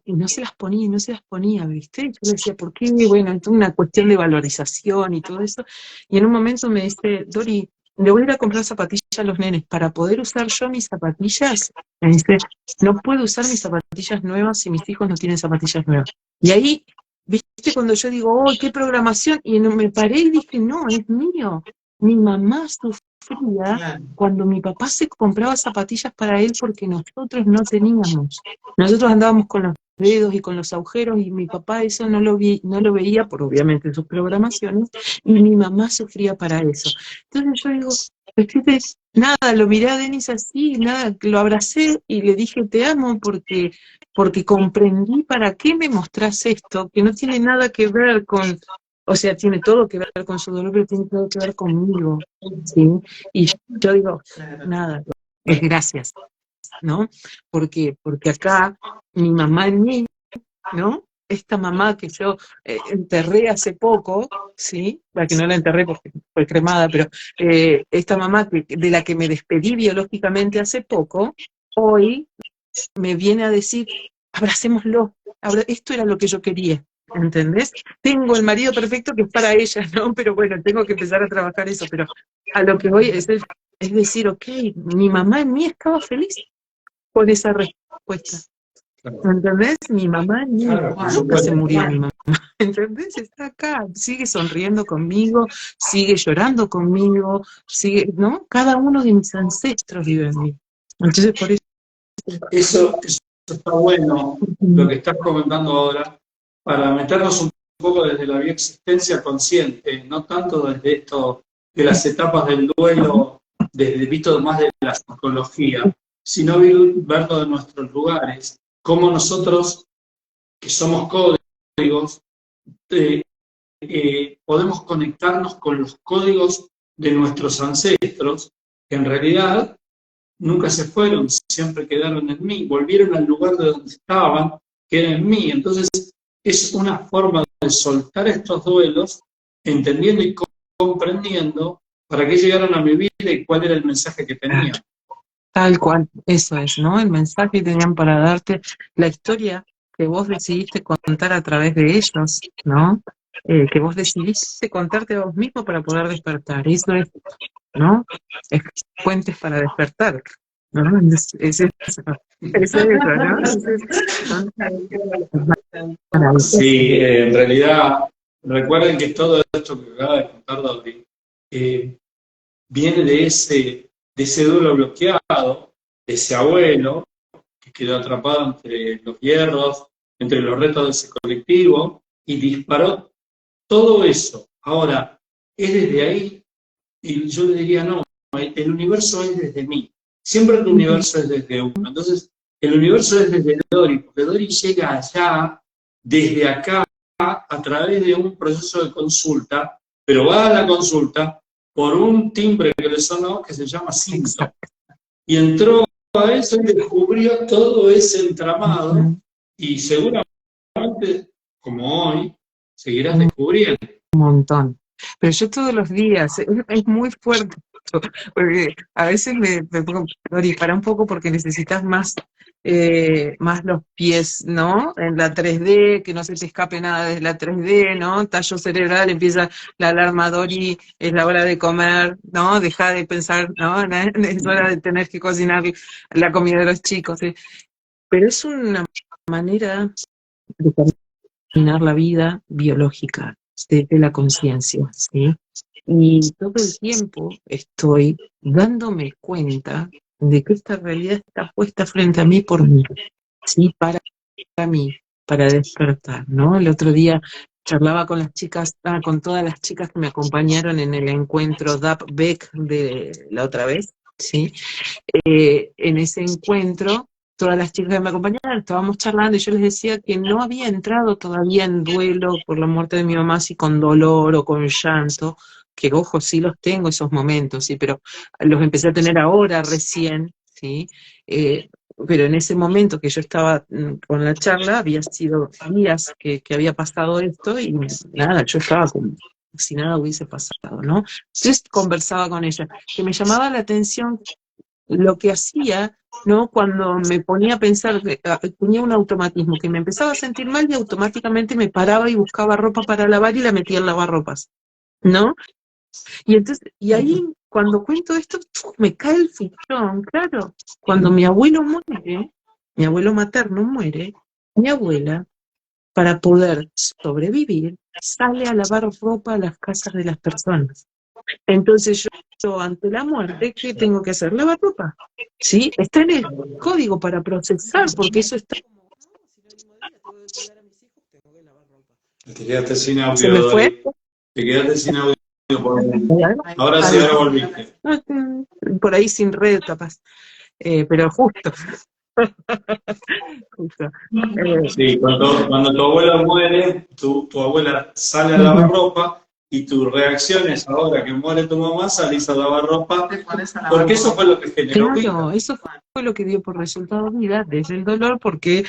y no se las ponía, y no se las ponía, ¿viste? Yo le decía, ¿por qué? Bueno, es una cuestión de valorización y todo eso. Y en un momento me dice, Dori, le voy a ir a comprar zapatillas a los nenes. Para poder usar yo mis zapatillas, me dice, no puedo usar mis zapatillas nuevas si mis hijos no tienen zapatillas nuevas. Y ahí, ¿viste? Cuando yo digo, oh, qué programación, y me paré y dije, no, es mío. Mi mamá sufría Claro. cuando mi papá se compraba zapatillas para él porque nosotros no teníamos. Nosotros andábamos con los dedos y con los agujeros y mi papá eso no lo veía por obviamente sus programaciones y mi mamá sufría para eso. Entonces yo digo, ¿viste? Nada, lo miré a Denis así, nada, lo abracé y le dije te amo porque comprendí para qué me mostrás esto, que no tiene nada que ver con, o sea, tiene todo que ver con su dolor, pero tiene todo que ver conmigo, ¿sí? Y yo digo, Claro. nada, es gracias, ¿no? Porque acá mi mamá en mí, ¿no? Esta mamá que yo enterré hace poco, ¿sí? La que no la enterré porque fue cremada, pero esta mamá de la que me despedí biológicamente hace poco, hoy me viene a decir, abracémoslo, esto era lo que yo quería, ¿entendés? Tengo el marido perfecto que es para ella, ¿no? Pero bueno, tengo que empezar a trabajar eso, pero a lo que voy es decir, ok, mi mamá en mí estaba feliz con esa respuesta. ¿Entendés? Mi mamá Claro, por nunca se supuesto. murió, mi mamá. ¿Entendés? Está acá, sigue sonriendo conmigo, sigue llorando conmigo, sigue, ¿no? Cada uno de mis ancestros vive en mí. Entonces, por eso. Eso está bueno, lo que estás comentando ahora, para meternos un poco desde la bioexistencia consciente, no tanto desde esto de las etapas del duelo, desde el visto más de la psicología, sino verlo de nuestros lugares, cómo nosotros, que somos códigos, podemos conectarnos con los códigos de nuestros ancestros, que en realidad nunca se fueron, siempre quedaron en mí, volvieron al lugar de donde estaban, que era en mí. Entonces, es una forma de soltar estos duelos, entendiendo y comprendiendo para qué llegaron a mi vida y cuál era el mensaje que tenían. Tal cual, eso es, ¿no? El mensaje que tenían para darte, la historia que vos decidiste contar a través de ellos, ¿no? Que vos decidiste contarte a vos mismo para poder despertar. Eso es, ¿no? Es puentes para despertar, ¿no? Es eso, ¿no? Sí, en realidad, recuerden que todo esto que acaba de contar David viene de ese duelo bloqueado, de ese abuelo que quedó atrapado entre los hierros, entre los retos de ese colectivo y disparó todo eso. Ahora, es desde ahí, y yo le diría, no, el universo es desde mí. Siempre el universo es desde uno. Entonces, el universo es desde Dori, porque Dori llega allá, desde acá, a través de un proceso de consulta, pero va a la consulta por un timbre que le sonó que se llama cinto. Y entró a eso y descubrió todo ese entramado, y seguramente, como hoy, seguirás descubriendo. Un montón. Pero yo todos los días, es muy fuerte, porque a veces me pongo, Dori, para un poco porque necesitas más los pies, ¿no? En la 3D, que no se te escape nada de la 3D, ¿no? Tallo cerebral, empieza la alarma, Dori, es la hora de comer, ¿no? Deja de pensar, ¿no? Es hora de tener que cocinar la comida de los chicos, ¿sí? Pero es una manera de caminar la vida biológica, desde la conciencia, ¿sí? Y todo el tiempo estoy dándome cuenta de que esta realidad está puesta frente a mí por mí, ¿sí? Para mí, para despertar, ¿no? El otro día charlaba con las chicas, con todas las chicas que me acompañaron en el encuentro DAP-BEC de la otra vez, ¿sí? En ese encuentro todas las chicas que me acompañaban, estábamos charlando y yo les decía que no había entrado todavía en duelo por la muerte de mi mamá, así con dolor o con llanto, que ojo, sí los tengo esos momentos, sí, pero los empecé a tener ahora recién, ¿sí? Eh, pero en ese momento que yo estaba con la charla, había sido días que había pasado esto y nada, yo estaba como si nada hubiese pasado, ¿no? Entonces conversaba con ella, que me llamaba la atención lo que hacía, ¿no? Cuando me ponía a pensar, tenía un automatismo, que me empezaba a sentir mal y automáticamente me paraba y buscaba ropa para lavar y la metía en lavarropas, ¿no? Y entonces, y ahí, cuando cuento esto, me cae el fichón, claro. Cuando mi abuelo muere, mi abuelo materno muere, mi abuela, para poder sobrevivir, sale a lavar ropa a las casas de las personas. Entonces yo ante la muerte, ¿qué tengo que hacer? Lavar ropa. ¿Sí? Está en el código para procesar, porque eso está como, no, si no hay modelo, tengo que cuidar a mis hijos, tengo que lavar ropa. Te quedaste sin audio, ¿Se me fue? Dori. Te quedaste sin audio. Ahora sí, ahora volviste. Por ahí sin red, capaz. Pero justo. Justo. Sí, cuando tu abuela muere, tu abuela sale a lavar ropa y tu reacción es ahora que muere tu mamá, salís a lavar ropa, Te pones a lavar porque eso fue lo que generó vida. Claro, eso fue lo que dio por resultado vida desde el dolor, porque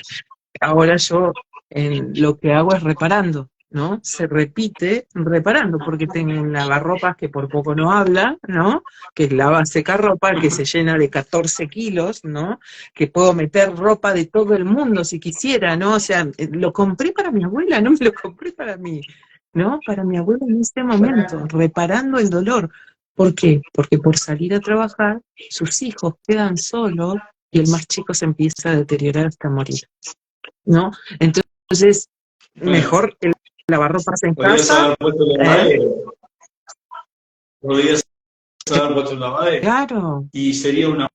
ahora yo lo que hago es reparando, ¿no? Se repite reparando, porque tengo un lavarropas que por poco no habla, ¿no? Que es lava seca ropa, que se llena de 14 kilos, ¿no? Que puedo meter ropa de todo el mundo si quisiera, ¿no? O sea, lo compré para mi abuela, no me lo compré para mí, ¿no? Para mi abuela en este momento, reparando el dolor. ¿Por qué? Porque por salir a trabajar, sus hijos quedan solos y el más chico se empieza a deteriorar hasta morir, ¿no? Entonces, mejor el lavarropas en Podrías casa. haber puesto un lavadero. Podrías haber puesto un lavadero. Claro. Y sería una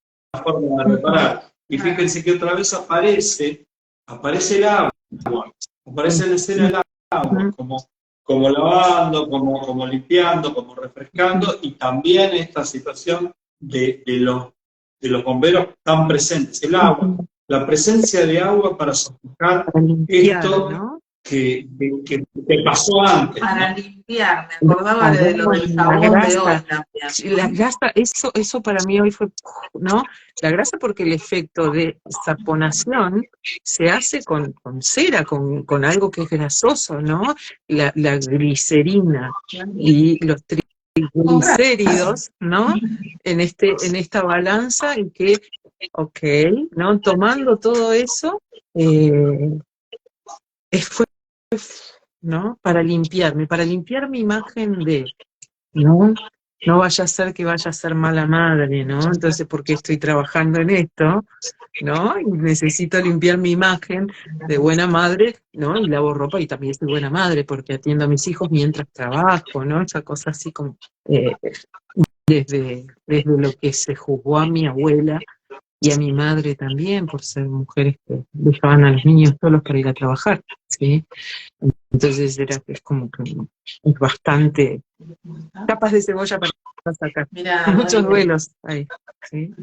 forma de reparar. Y fíjense que otra vez aparece el agua, aparece en la escena el agua, como lavando, como limpiando, como refrescando, y también esta situación de los bomberos tan presentes, el agua, la presencia de agua para sofocar esto, ¿no? que pasó antes. Para limpiar, me acordaba de lo del jabón de hoy también. La grasa, eso para mí hoy fue, ¿no? La grasa, porque el efecto de saponación se hace con cera, con algo que es grasoso, ¿no? La glicerina y los triglicéridos, ¿no? En esta balanza en que, ok, ¿no? Tomando todo eso, fue, ¿no? Para limpiar mi imagen de, no vaya a ser que vaya a ser mala madre, ¿no? Entonces, porque estoy trabajando en esto, ¿no? Y necesito limpiar mi imagen de buena madre, ¿no? Y lavo ropa y también soy buena madre porque atiendo a mis hijos mientras trabajo, ¿no? Esa cosa así como, desde lo que se juzgó a mi abuela y a mi madre también, por ser mujeres que dejaban a los niños solos para ir a trabajar, ¿sí? Entonces es como que es bastante capas de cebolla para sacar. Mira, Muchos duelos ahí, ¿sí?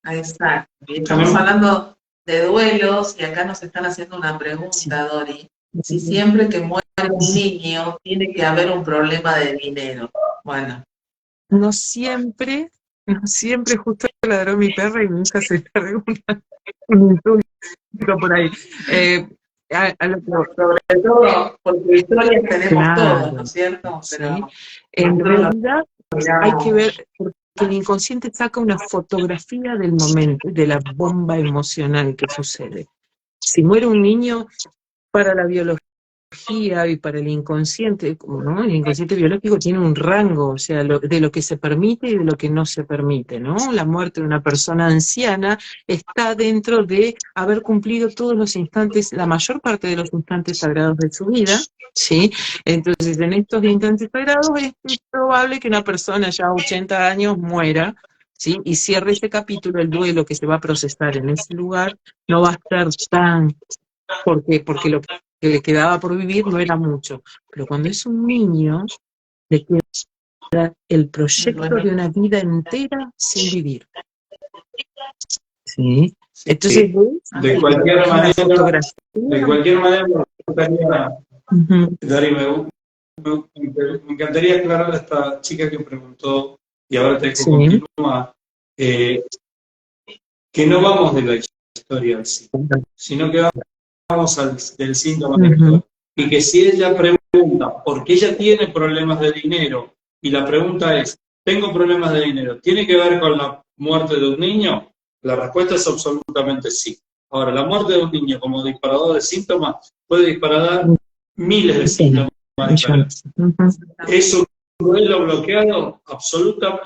Exacto. Estamos hablando de duelos y acá nos están haciendo una pregunta, Dori. Si siempre que muere un niño tiene que haber un problema de dinero. Bueno. No siempre, justo ladró mi perra y nunca se largó un insulto por ahí. Sobre todo, porque historias tenemos todos, ¿no es cierto? Pero sí. En realidad hay que ver, porque el inconsciente saca una fotografía del momento, de la bomba emocional que sucede. Si muere un niño, para la biología y para el inconsciente, ¿no? El inconsciente biológico tiene un rango, o sea, de lo que se permite y de lo que no se permite, ¿no? La muerte de una persona anciana está dentro de haber cumplido todos los instantes, la mayor parte de los instantes sagrados de su vida, ¿sí? Entonces, en estos instantes sagrados es probable que una persona ya a 80 años muera, ¿sí? Y cierre ese capítulo, el duelo que se va a procesar en ese lugar no va a estar tan... Porque lo que le quedaba por vivir no era mucho. Pero cuando es un niño, le queda el proyecto de una vida entera sin vivir. ¿sí? Sí, Entonces, de cualquier una manera, fotografía. me gustaría, Ujú. Dari, me encantaría aclarar a esta chica que preguntó, y ahora te dejo Sí. continuar, que no vamos de la historia al sí, sino que vamos del síntoma de la Ujú. historia. Y que si ella pregunta, porque ella tiene problemas de dinero, y la pregunta es, ¿tengo problemas de dinero? ¿Tiene que ver con la muerte de un niño? La respuesta es absolutamente sí. Ahora, la muerte de un niño como disparador de síntomas puede disparar miles de síntomas diferentes. ¿Es un duelo bloqueado?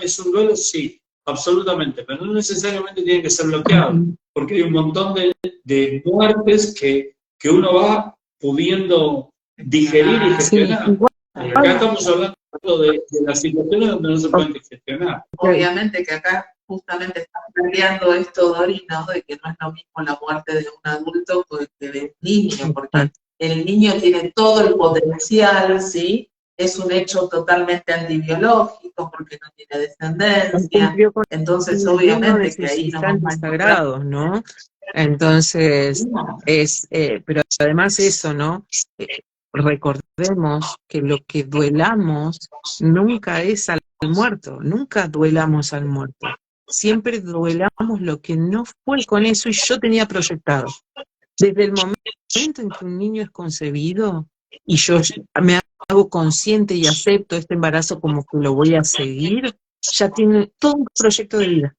¿Es un duelo? Sí, absolutamente, pero no necesariamente tiene que ser bloqueado, porque hay un montón de muertes que uno va pudiendo digerir y Sí, gestionar. igual, Acá estamos hablando de las situaciones donde no se pueden gestionar. Obviamente que acá justamente está planteando esto, Dori, ¿no? De que no es lo mismo la muerte de un adulto que de un niño, porque el niño tiene todo el potencial, ¿sí? Es un hecho totalmente antibiológico porque no tiene descendencia. cumplió con Entonces, uno obviamente de que sus ahí nos vamos a instantes encontrar. sagrados, ¿no? Entonces, pero además eso, ¿no? Recordemos que lo que duelamos nunca es al muerto, nunca duelamos al muerto. Siempre duelamos lo que no fue con eso y yo tenía proyectado. Desde el momento en que un niño es concebido y yo me hago consciente y acepto este embarazo como que lo voy a seguir, ya tiene todo un proyecto de vida.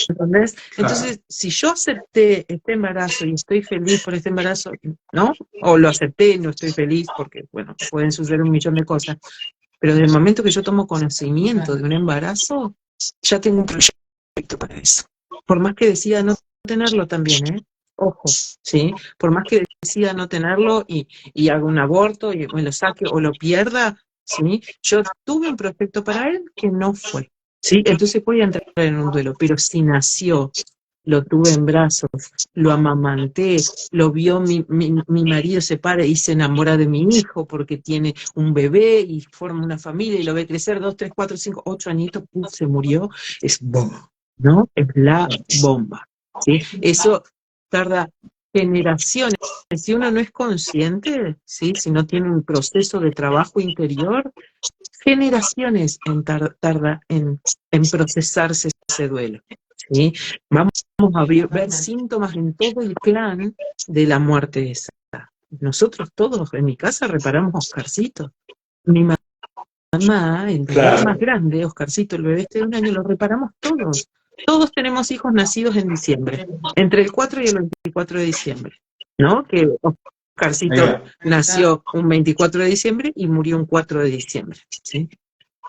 ¿Entendés? Entonces, si yo acepté este embarazo y estoy feliz por este embarazo, ¿no? O lo acepté y no estoy feliz porque, bueno, pueden suceder un millón de cosas, pero desde el momento que yo tomo conocimiento de un embarazo, ya tengo un proyecto para eso. Por más que decida no tenerlo también, ¿eh? Ojo, ¿sí? Por más que decida no tenerlo y haga un aborto y me lo saque o lo pierda, ¿sí? Yo tuve un proyecto para él que no fue, ¿sí? Entonces voy a entrar en un duelo, pero si nació, lo tuve en brazos, lo amamanté, lo vio mi marido se para y se enamora de mi hijo porque tiene un bebé y forma una familia y lo ve crecer 2, 3, 4, 5, 8 añitos, ¡pum! Se murió, es bomba, ¿no? Es la bomba, ¿sí? Eso tarda generaciones. Si uno no es consciente, ¿sí? Si no tiene un proceso de trabajo interior, generaciones tarda en procesarse ese duelo, ¿sí? Vamos a ver síntomas en todo el clan de la muerte esa. Nosotros todos en mi casa reparamos a Oscarcito. Mi mamá, el bebé más grande, Oscarcito, el bebé este de 1 año, lo reparamos todos. Todos tenemos hijos nacidos en diciembre, entre el 4 y el 24 de diciembre, ¿no? Que Oscarcito nació un 24 de diciembre y murió un 4 de diciembre, ¿sí?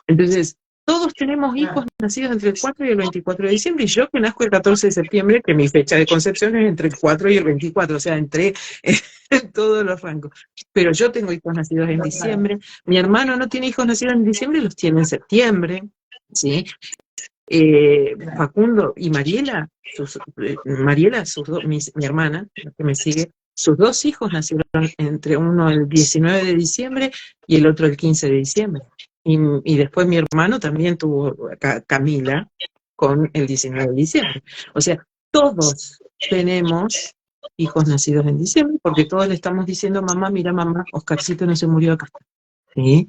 Entonces, todos tenemos hijos nacidos entre el 4 y el 24 de diciembre, y yo que nazco el 14 de septiembre, que mi fecha de concepción es entre el 4 y el 24, o sea, entré en todos los rangos. Pero yo tengo hijos nacidos en diciembre, mi hermano no tiene hijos nacidos en diciembre, los tiene en septiembre, ¿sí? Facundo y Mariela, mi hermana, la que me sigue, sus 2 hijos nacieron entre uno el 19 de diciembre y el otro el 15 de diciembre. Y después mi hermano también tuvo Camila con el 19 de diciembre. O sea, todos tenemos hijos nacidos en diciembre porque todos le estamos diciendo, mamá, mira mamá, Oscarcito no se murió acá. ¿Sí?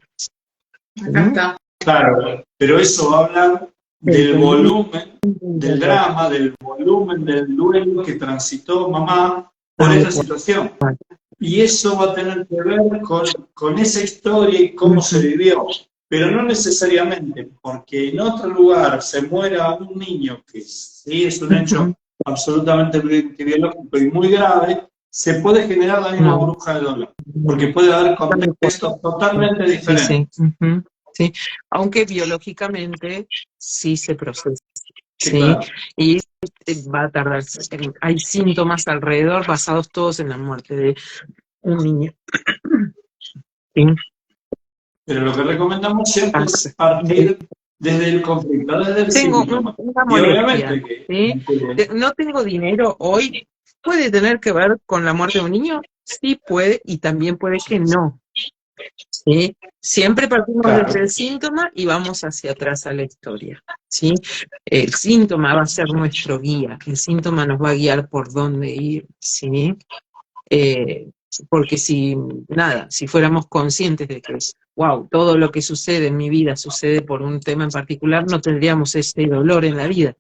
Acá está. Claro, pero eso va a hablar del volumen del drama, del volumen del duelo que transitó mamá por esa situación. Y eso va a tener que ver con esa historia y cómo se vivió. Pero no necesariamente, porque en otro lugar se muera un niño, que sí es un hecho absolutamente biológico y muy grave, se puede generar la misma burbuja de dolor, porque puede haber contextos totalmente diferentes. Sí, sí. Sí, aunque biológicamente sí se procesa, Sí, ¿sí? claro. Y va a tardar, hay síntomas alrededor basados todos en la muerte de un niño. ¿Sí? Pero lo que recomendamos siempre es partir desde el conflicto, desde el Tengo síntoma. una Y molestia, obviamente ¿sí? No tengo dinero hoy. ¿Puede tener que ver con la muerte de un niño? Sí puede, y también puede que no. ¿sí? Siempre partimos Claro. desde el síntoma y vamos hacia atrás a la historia, ¿sí? El síntoma va a ser nuestro guía, el síntoma nos va a guiar por dónde ir, ¿sí? Eh, porque si fuéramos conscientes de que, wow, todo lo que sucede en mi vida sucede por un tema en particular, no tendríamos ese dolor en la vida,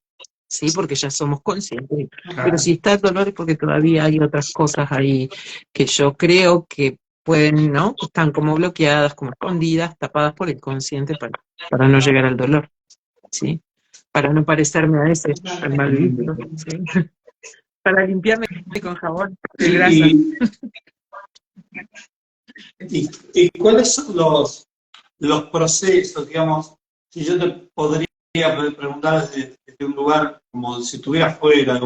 ¿sí? Porque ya somos conscientes. Pero si está el dolor es porque todavía hay otras cosas ahí que yo creo que pueden, ¿no? Están como bloqueadas, como escondidas, tapadas por el consciente para no llegar al dolor, ¿sí? Para no parecerme a ese, al mal visto, ¿sí? Para limpiarme con jabón de grasa. ¿Y cuáles son los procesos, digamos, si yo te podría preguntar desde un lugar como si estuviera fuera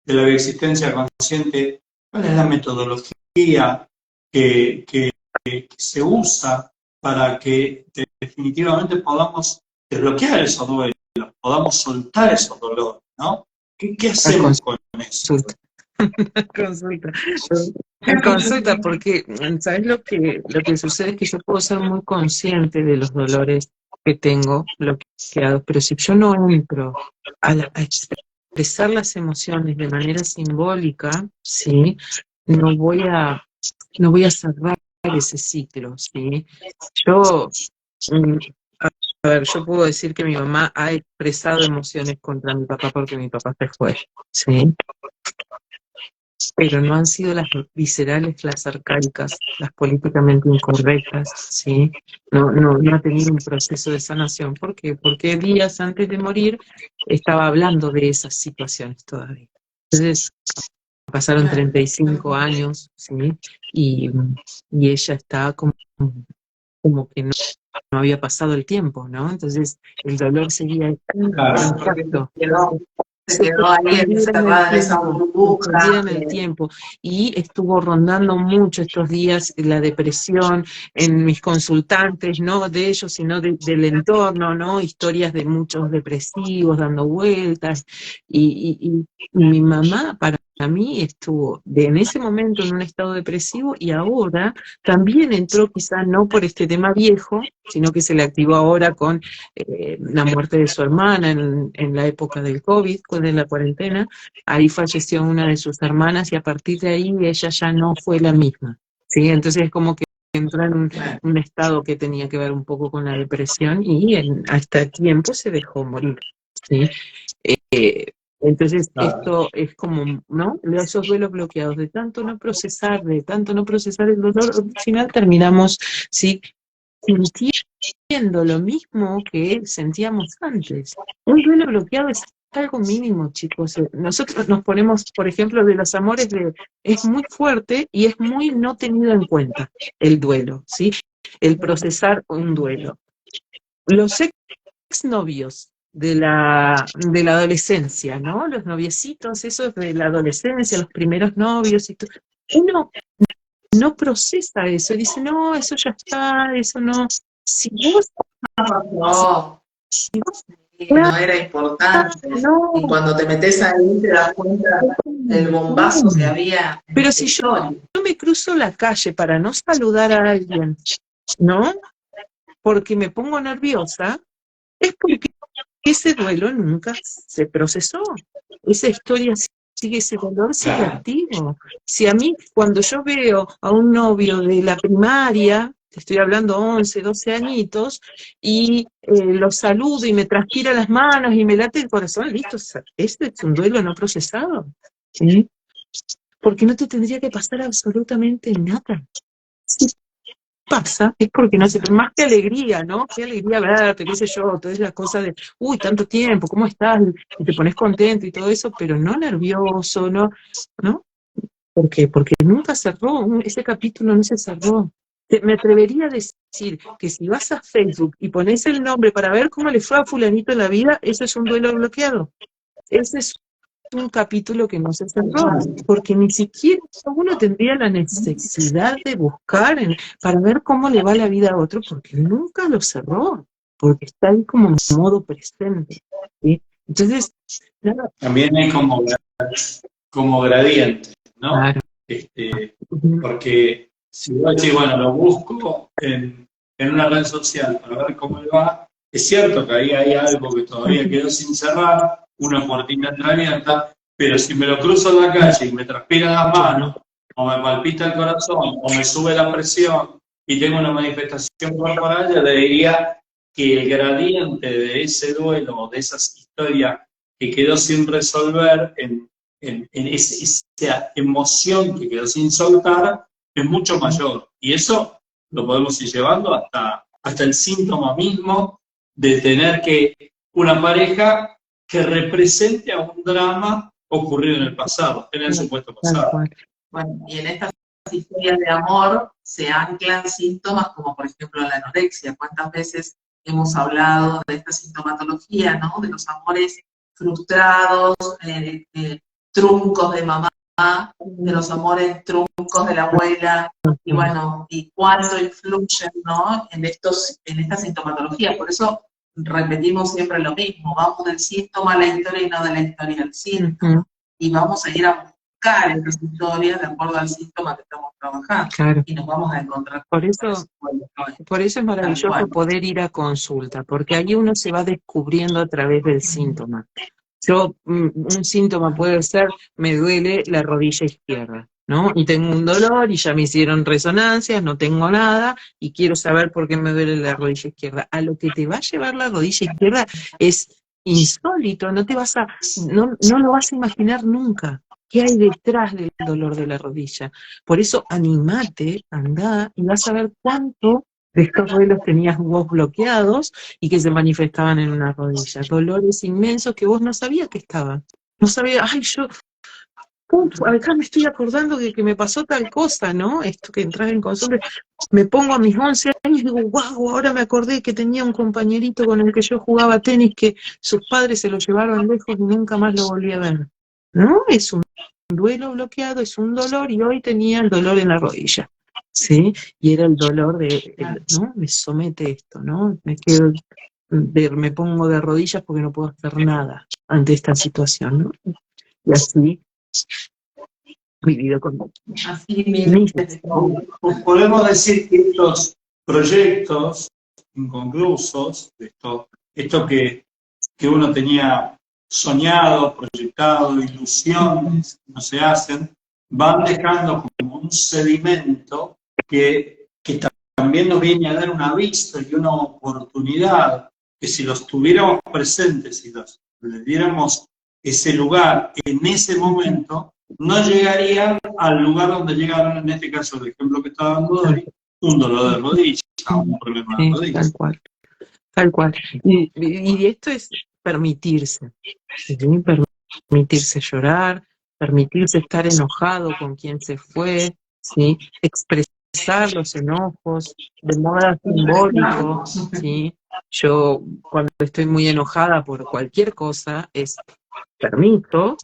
de la existencia consciente, ¿cuál es la metodología que se usa para que definitivamente podamos desbloquear esos duelos, podamos soltar esos dolores, ¿no? ¿Qué hacemos con eso? Consulta. Consulta, porque ¿sabes lo que sucede? Es que yo puedo ser muy consciente de los dolores que tengo bloqueados, pero si yo no entro a expresar las emociones de manera simbólica, ¿sí? No voy a cerrar ese ciclo, ¿sí? Yo, mm, a ver, yo puedo decir que mi mamá ha expresado emociones contra mi papá porque mi papá se fue, ¿sí? Pero no han sido las viscerales, las arcaicas, las políticamente incorrectas, ¿sí? No ha tenido un proceso de sanación. ¿Por qué? Porque días antes de morir estaba hablando de esas situaciones todavía. Entonces, pasaron 35 años, ¿sí? Y ella está como que no había pasado el tiempo, ¿no? Entonces, el dolor seguía intacto. Se quedó ahí encerrada en esa Suspendida en el burbuja. tiempo, y estuvo rondando mucho estos días la depresión en mis consultantes, no de ellos, sino del entorno, ¿no? Historias de muchos depresivos dando vueltas, y mi mamá para mí estuvo en ese momento en un estado depresivo, y ahora también entró, quizá no por este tema viejo, sino que se le activó ahora con la muerte de su hermana en la época del COVID, con la cuarentena. Ahí falleció una de sus hermanas y a partir de ahí ella ya no fue la misma, ¿sí? Entonces es como que entró en un estado que tenía que ver un poco con la depresión y hasta tiempo se dejó morir, ¿sí? Entonces esto es como, ¿no? Esos duelos bloqueados de tanto no procesar el dolor, al final terminamos, ¿sí? Sintiendo lo mismo que sentíamos antes. Un duelo bloqueado es algo mínimo, chicos. Nosotros nos ponemos, por ejemplo, de los amores, es muy fuerte y es muy no tenido en cuenta el duelo, ¿sí? El procesar un duelo. Los exnovios de la adolescencia, ¿no? Los noviecitos, esos de la adolescencia, los primeros novios y todo. Uno no procesa eso, dice, no, eso ya está, eso no. Si vos No, no era importante. no, Y cuando te metes ahí te das cuenta del bombazo que había. pero si yo me cruzo la calle para no saludar a alguien, ¿no? Porque me pongo nerviosa, es porque ese duelo nunca se procesó. Esa historia sigue, ese dolor sigue activo. Si a mí, cuando yo veo a un novio de la primaria, te estoy hablando 11, 12 añitos, y lo saludo y me transpira las manos y me late el corazón, listo, este es un duelo no procesado, ¿sí? Porque no te tendría que pasar absolutamente nada. Si pasa, es porque no sé, más que alegría, ¿no? Qué alegría verte, qué sé yo, toda esa cosa de, uy, tanto tiempo, ¿cómo estás? Y te pones contento y todo eso, pero no nervioso, ¿no? ¿Por qué? Porque nunca cerró, ese capítulo no se cerró. Me atrevería a decir que si vas a Facebook y pones el nombre para ver cómo le fue a fulanito en la vida, eso es un duelo bloqueado. Ese es un capítulo que no se cerró, porque ni siquiera uno tendría la necesidad de buscar para ver cómo le va la vida a otro, porque nunca lo cerró, porque está ahí como en modo presente, ¿sí? Entonces, nada. También es como gradiente, ¿no? Claro. Porque si vos decís, bueno, lo busco en una red social para ver cómo le va, es cierto que ahí hay algo que todavía quedó sin cerrar, una puertita entreabierta, pero si me lo cruzo en la calle y me transpiran las manos, o me palpita el corazón, o me sube la presión y tengo una manifestación corporal, yo le diría que el gradiente de ese duelo, de esas historias que quedó sin resolver, en esa emoción que quedó sin soltar, es mucho mayor. Y eso lo podemos ir llevando hasta el síntoma mismo de tener que una pareja que represente a un drama ocurrido en el pasado, en el supuesto pasado. Bueno, y en estas historias de amor se anclan síntomas como por ejemplo la anorexia. ¿Cuántas veces hemos hablado de esta sintomatología, ¿no? De los amores frustrados, truncos de mamá, de los amores truncos de la abuela, y bueno, y cuánto influyen, ¿no? en esta sintomatología. Por eso repetimos siempre lo mismo, vamos del síntoma a la historia y no de la historia al síntoma. Y vamos a ir a buscar estas historias de acuerdo al síntoma que estamos trabajando. Claro. Y nos vamos a encontrar. Por eso es maravilloso poder ir a consulta, porque ahí uno se va descubriendo a través del síntoma. Un síntoma puede ser, me duele la rodilla izquierda, ¿no? Y tengo un dolor y ya me hicieron resonancias, no tengo nada y quiero saber por qué me duele la rodilla izquierda. A lo que te va a llevar la rodilla izquierda es insólito, no lo vas a imaginar nunca. ¿Qué hay detrás del dolor de la rodilla? Por eso animate, andá y vas a ver cuánto de estos duelos tenías vos bloqueados y que se manifestaban en una rodilla. Dolores inmensos que vos no sabías que estaban. No sabías, acá me estoy acordando de que me pasó tal cosa, ¿no? Esto que entras en consulta, me pongo a mis 11 años y digo, wow, ahora me acordé que tenía un compañerito con el que yo jugaba tenis que sus padres se lo llevaron lejos y nunca más lo volví a ver. ¿No? Es un duelo bloqueado, es un dolor y hoy tenía el dolor en la rodilla. ¿Sí? Y era el dolor ¿no? Me somete esto, ¿no? Me pongo de rodillas porque no puedo hacer nada ante esta situación, ¿no? Y así vivido con así mismo. Podemos decir que estos proyectos inconclusos, esto que uno tenía soñado, proyectado, ilusiones que no se hacen, van dejando como un sedimento que también nos viene a dar un aviso y una oportunidad, que si los tuviéramos presentes y les diéramos ese lugar en ese momento, no llegarían al lugar donde llegaron, en este caso, el ejemplo que está dando Dori, un dolor de rodilla, un problema de rodilla. Tal cual. Y esto es permitirse, ¿sí? Permitirse llorar, permitirse estar enojado con quien se fue, ¿sí? Expresar los enojos de modo simbólico, ¿sí? Yo cuando estoy muy enojada por cualquier cosa, permito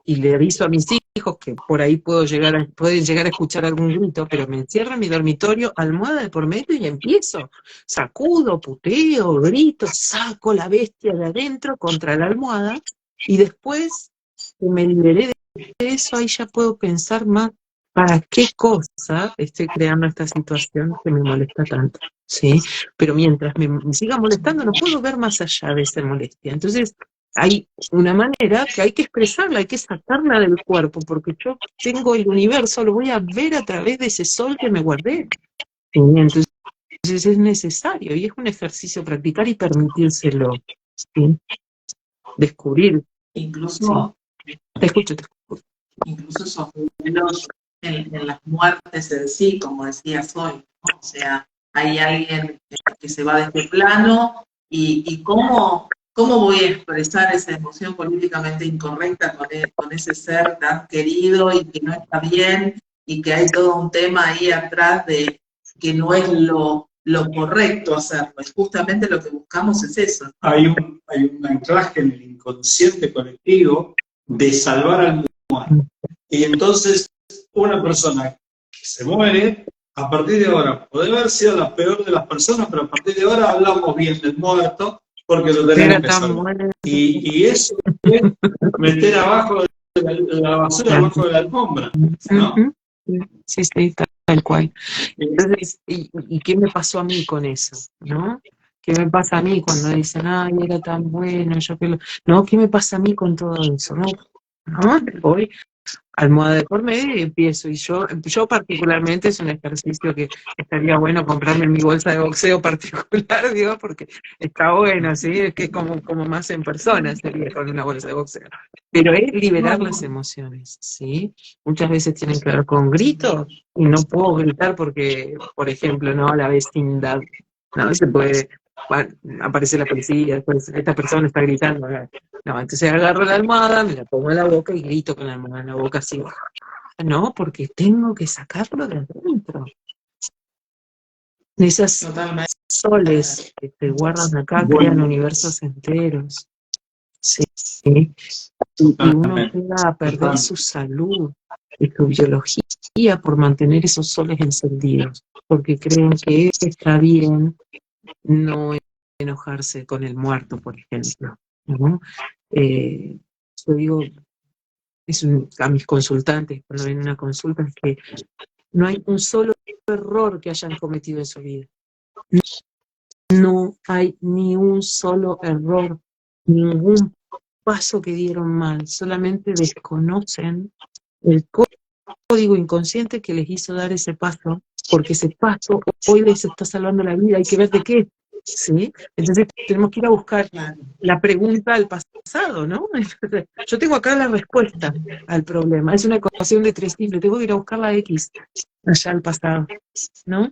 y le aviso a mis hijos que por ahí pueden llegar a escuchar algún grito, pero me encierro en mi dormitorio, almohada de por medio y empiezo. Sacudo, puteo, grito, saco la bestia de adentro contra la almohada y después que me liberé de eso, ahí ya puedo pensar más para qué cosa estoy creando esta situación que me molesta tanto, ¿sí? Pero mientras me siga molestando no puedo ver más allá de esa molestia. Entonces, hay una manera que hay que expresarla, hay que sacarla del cuerpo, porque yo tengo el universo, lo voy a ver a través de ese sol que me guardé. ¿Sí? Entonces es necesario, y es un ejercicio practicar y permitírselo, ¿sí? Descubrir. Incluso, sí. Te escucho. Incluso esos duelos en las muertes en sí, como decías hoy, ¿no? O sea, hay alguien que se va de este plano y cómo voy a expresar esa emoción políticamente incorrecta con ese ser tan querido y que no está bien y que hay todo un tema ahí atrás de que no es lo correcto hacerlo. Y justamente lo que buscamos es eso, ¿no? Hay un anclaje en el inconsciente colectivo de salvar al muerto. Y entonces una persona que se muere, a partir de ahora, puede haber sido la peor de las personas, pero a partir de ahora hablamos bien del muerto, porque lo tenemos que salvar. Y eso es meter abajo la basura, abajo de la alfombra, ¿no? Sí, tal cual. Entonces, ¿y qué me pasó a mí con eso? ¿No? ¿Qué me pasa a mí cuando dicen, ay, era tan bueno, yo que No, ¿qué me pasa a mí con todo eso? ¿No? ¿No? Voy almohada de por medio y empiezo. Y yo particularmente es un ejercicio que estaría bueno comprarme mi bolsa de boxeo particular, digo, porque está bueno, ¿sí? Es que es como más en persona sería con una bolsa de boxeo. Pero es liberar las emociones, ¿sí? Muchas veces tienen que ver con gritos y no puedo gritar porque, por ejemplo, no, la vecindad, no se puede, bueno, aparece la policía, después esta persona está gritando, no, entonces agarro la almohada, me la pongo en la boca y grito con la almohada en la boca así. No, porque tengo que sacarlo de adentro. Esas Totalmente. soles que te guardan acá crean Bueno, universos enteros. Sí. Y uno llega a perder su salud y su biología por mantener esos soles encendidos, porque creen que está bien no enojarse con el muerto, por ejemplo, ¿no? Yo digo, a mis consultantes, cuando ven una consulta, es que no hay un solo error que hayan cometido en su vida. No hay ni un solo error, ningún paso que dieron mal, solamente desconocen el código inconsciente que les hizo dar ese paso, porque ese paso hoy les está salvando la vida, hay que ver de qué, ¿sí? Entonces tenemos que ir a buscar la pregunta al pasado, ¿no? Yo tengo acá la respuesta al problema, es una ecuación de 3 simples, tengo que ir a buscar la X allá al pasado, ¿no?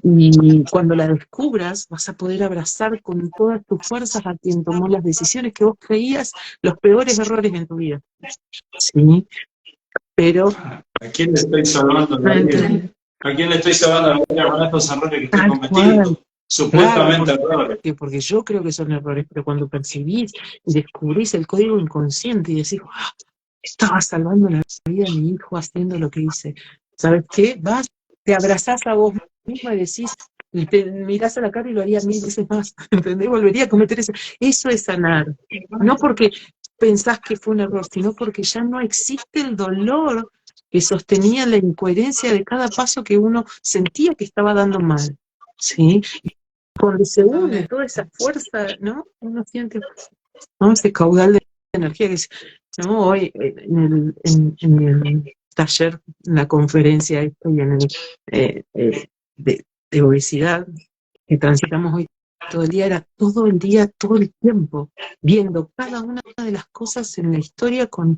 Y cuando la descubras, vas a poder abrazar con todas tus fuerzas a quien tomó las decisiones que vos creías los peores errores en tu vida, ¿sí? Pero ¿a quién le estoy salvando la vida? ¿A quién le estoy salvando la vida con estos errores que estoy tal cometiendo? cual, Supuestamente claro, errores. porque yo creo que son errores, pero cuando percibís y descubrís el código inconsciente y decís, "Ah, estaba salvando la vida de mi hijo haciendo lo que hice", ¿sabes qué? Vas, te abrazás a vos misma y decís, y te mirás a la cara y lo haría 1000 veces más, ¿entendés? Volvería a cometer eso. Eso es sanar. No porque pensás que fue un error, sino porque ya no existe el dolor que sostenía la incoherencia de cada paso que uno sentía que estaba dando mal, ¿sí? Cuando se une toda esa fuerza, ¿no? Uno siente, ¿no? Ese caudal de energía que es, ¿no? Hoy en el taller, en la conferencia esto y en el de obesidad que transitamos hoy todo el día, era todo el día, todo el tiempo, viendo cada una de las cosas en la historia con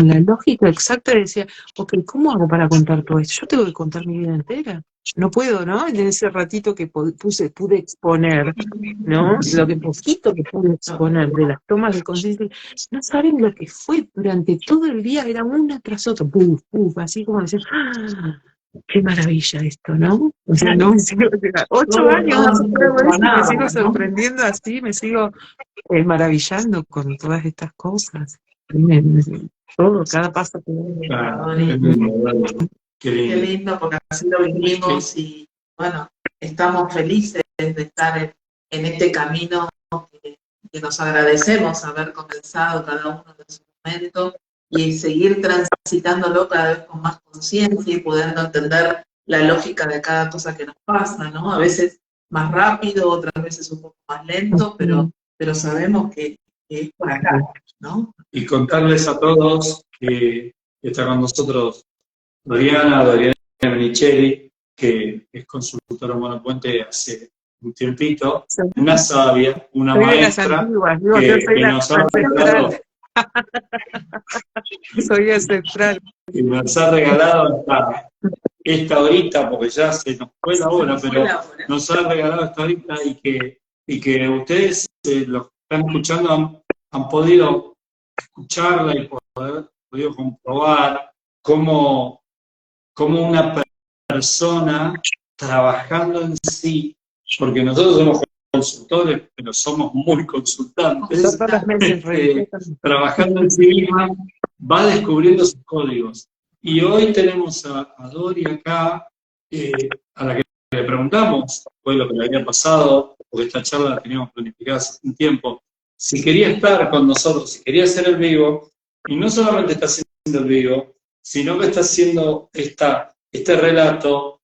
la lógica exacta y decía, ok, ¿cómo hago para contar todo esto? Yo tengo que contar mi vida entera. No puedo, ¿no? En ese ratito que pude exponer, ¿no? Lo que poquito que pude exponer de las tomas de conciencia, no saben lo que fue durante todo el día, era una tras otra, puf, puf, así como decir, ¡ah! Qué maravilla esto, ¿no? O sea, no me sigo, 8 años haciendo esto y me sigo sorprendiendo así, me sigo maravillando con todas estas cosas. Todo, cada paso que Claro, Qué es lindo, ¿verdad? Qué Qué lindo. lindo, porque así lo vivimos y bueno, estamos felices de estar en este camino que nos agradecemos haber comenzado cada uno de su momento y seguir transitándolo cada vez con más conciencia y pudiendo entender la lógica de cada cosa que nos pasa, ¿no? A veces más rápido, otras veces un poco más lento, pero sabemos que es por acá, ¿no? Y contarles a todos que está con nosotros Doriana Menicheli, que es consultora monopuente hace un tiempito, una sabia, una soy de las maestra antiguas, digo, yo soy que la nos ha ancestral, regalado, soy ancestral. que nos ha regalado esta horita, porque ya se nos fue la hora, pero nos ha regalado esta horita y que ustedes, los que están escuchando, han podido escucharla y podido comprobar cómo una persona trabajando en sí, porque nosotros somos consultores, pero somos muy consultantes, Todos los meses trabajando en sí misma, va descubriendo sus códigos. Y hoy tenemos a Dori acá, a la que le preguntamos, fue lo que le había pasado, porque esta charla la teníamos planificada hace un tiempo, si quería estar con nosotros, si quería hacer el vivo, y no solamente está haciendo el vivo, sino que está haciendo este relato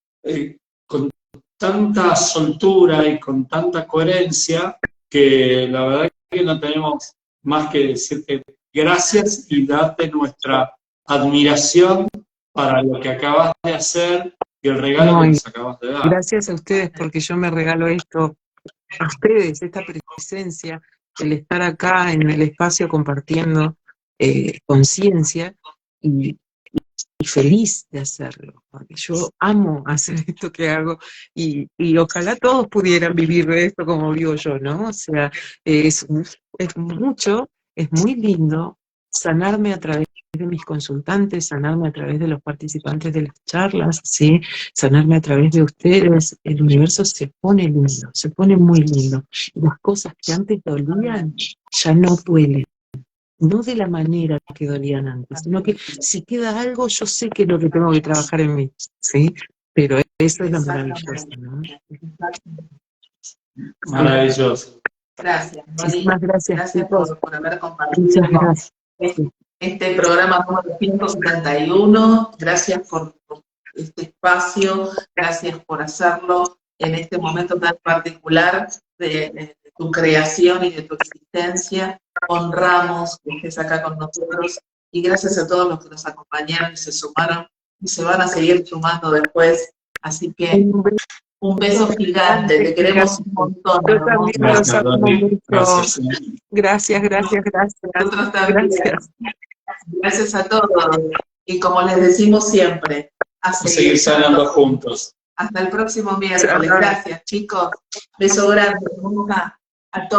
con tanta soltura y con tanta coherencia que la verdad que no tenemos más que decirte gracias y darte nuestra admiración para lo que acabas de hacer y el regalo que nos acabas de dar. Gracias a ustedes, porque yo me regalo esto a ustedes, esta presencia, el estar acá en el espacio compartiendo conciencia y feliz de hacerlo, porque yo amo hacer esto que hago y ojalá todos pudieran vivir de esto como vivo yo, ¿no? O sea, es mucho, es muy lindo sanarme a través de mis consultantes, sanarme a través de los participantes de las charlas, ¿sí? Sanarme a través de ustedes. El universo se pone lindo, se pone muy lindo. Las cosas que antes dolían ya no duelen. No de la manera que dolían antes, sino que si queda algo, yo sé que es lo que tengo que trabajar en mí, ¿sí? Pero eso es lo maravilloso, ¿no? Maravilloso. Gracias, Muchísimas gracias, gracias chicos. por haber compartido Muchas gracias. este programa número 171. Gracias por este espacio, gracias por hacerlo en este momento tan particular de tu creación y de tu existencia. Honramos que estés acá con nosotros y gracias a todos los que nos acompañaron y se sumaron y se van a seguir sumando después. Así que un beso gigante, te queremos un montón. Yo también los amo mucho. Gracias. Gracias. Nosotros también. Gracias a todos. Y como les decimos siempre, a seguir sanando juntos. Hasta el próximo miércoles. Gracias, chicos. Beso grande a todos.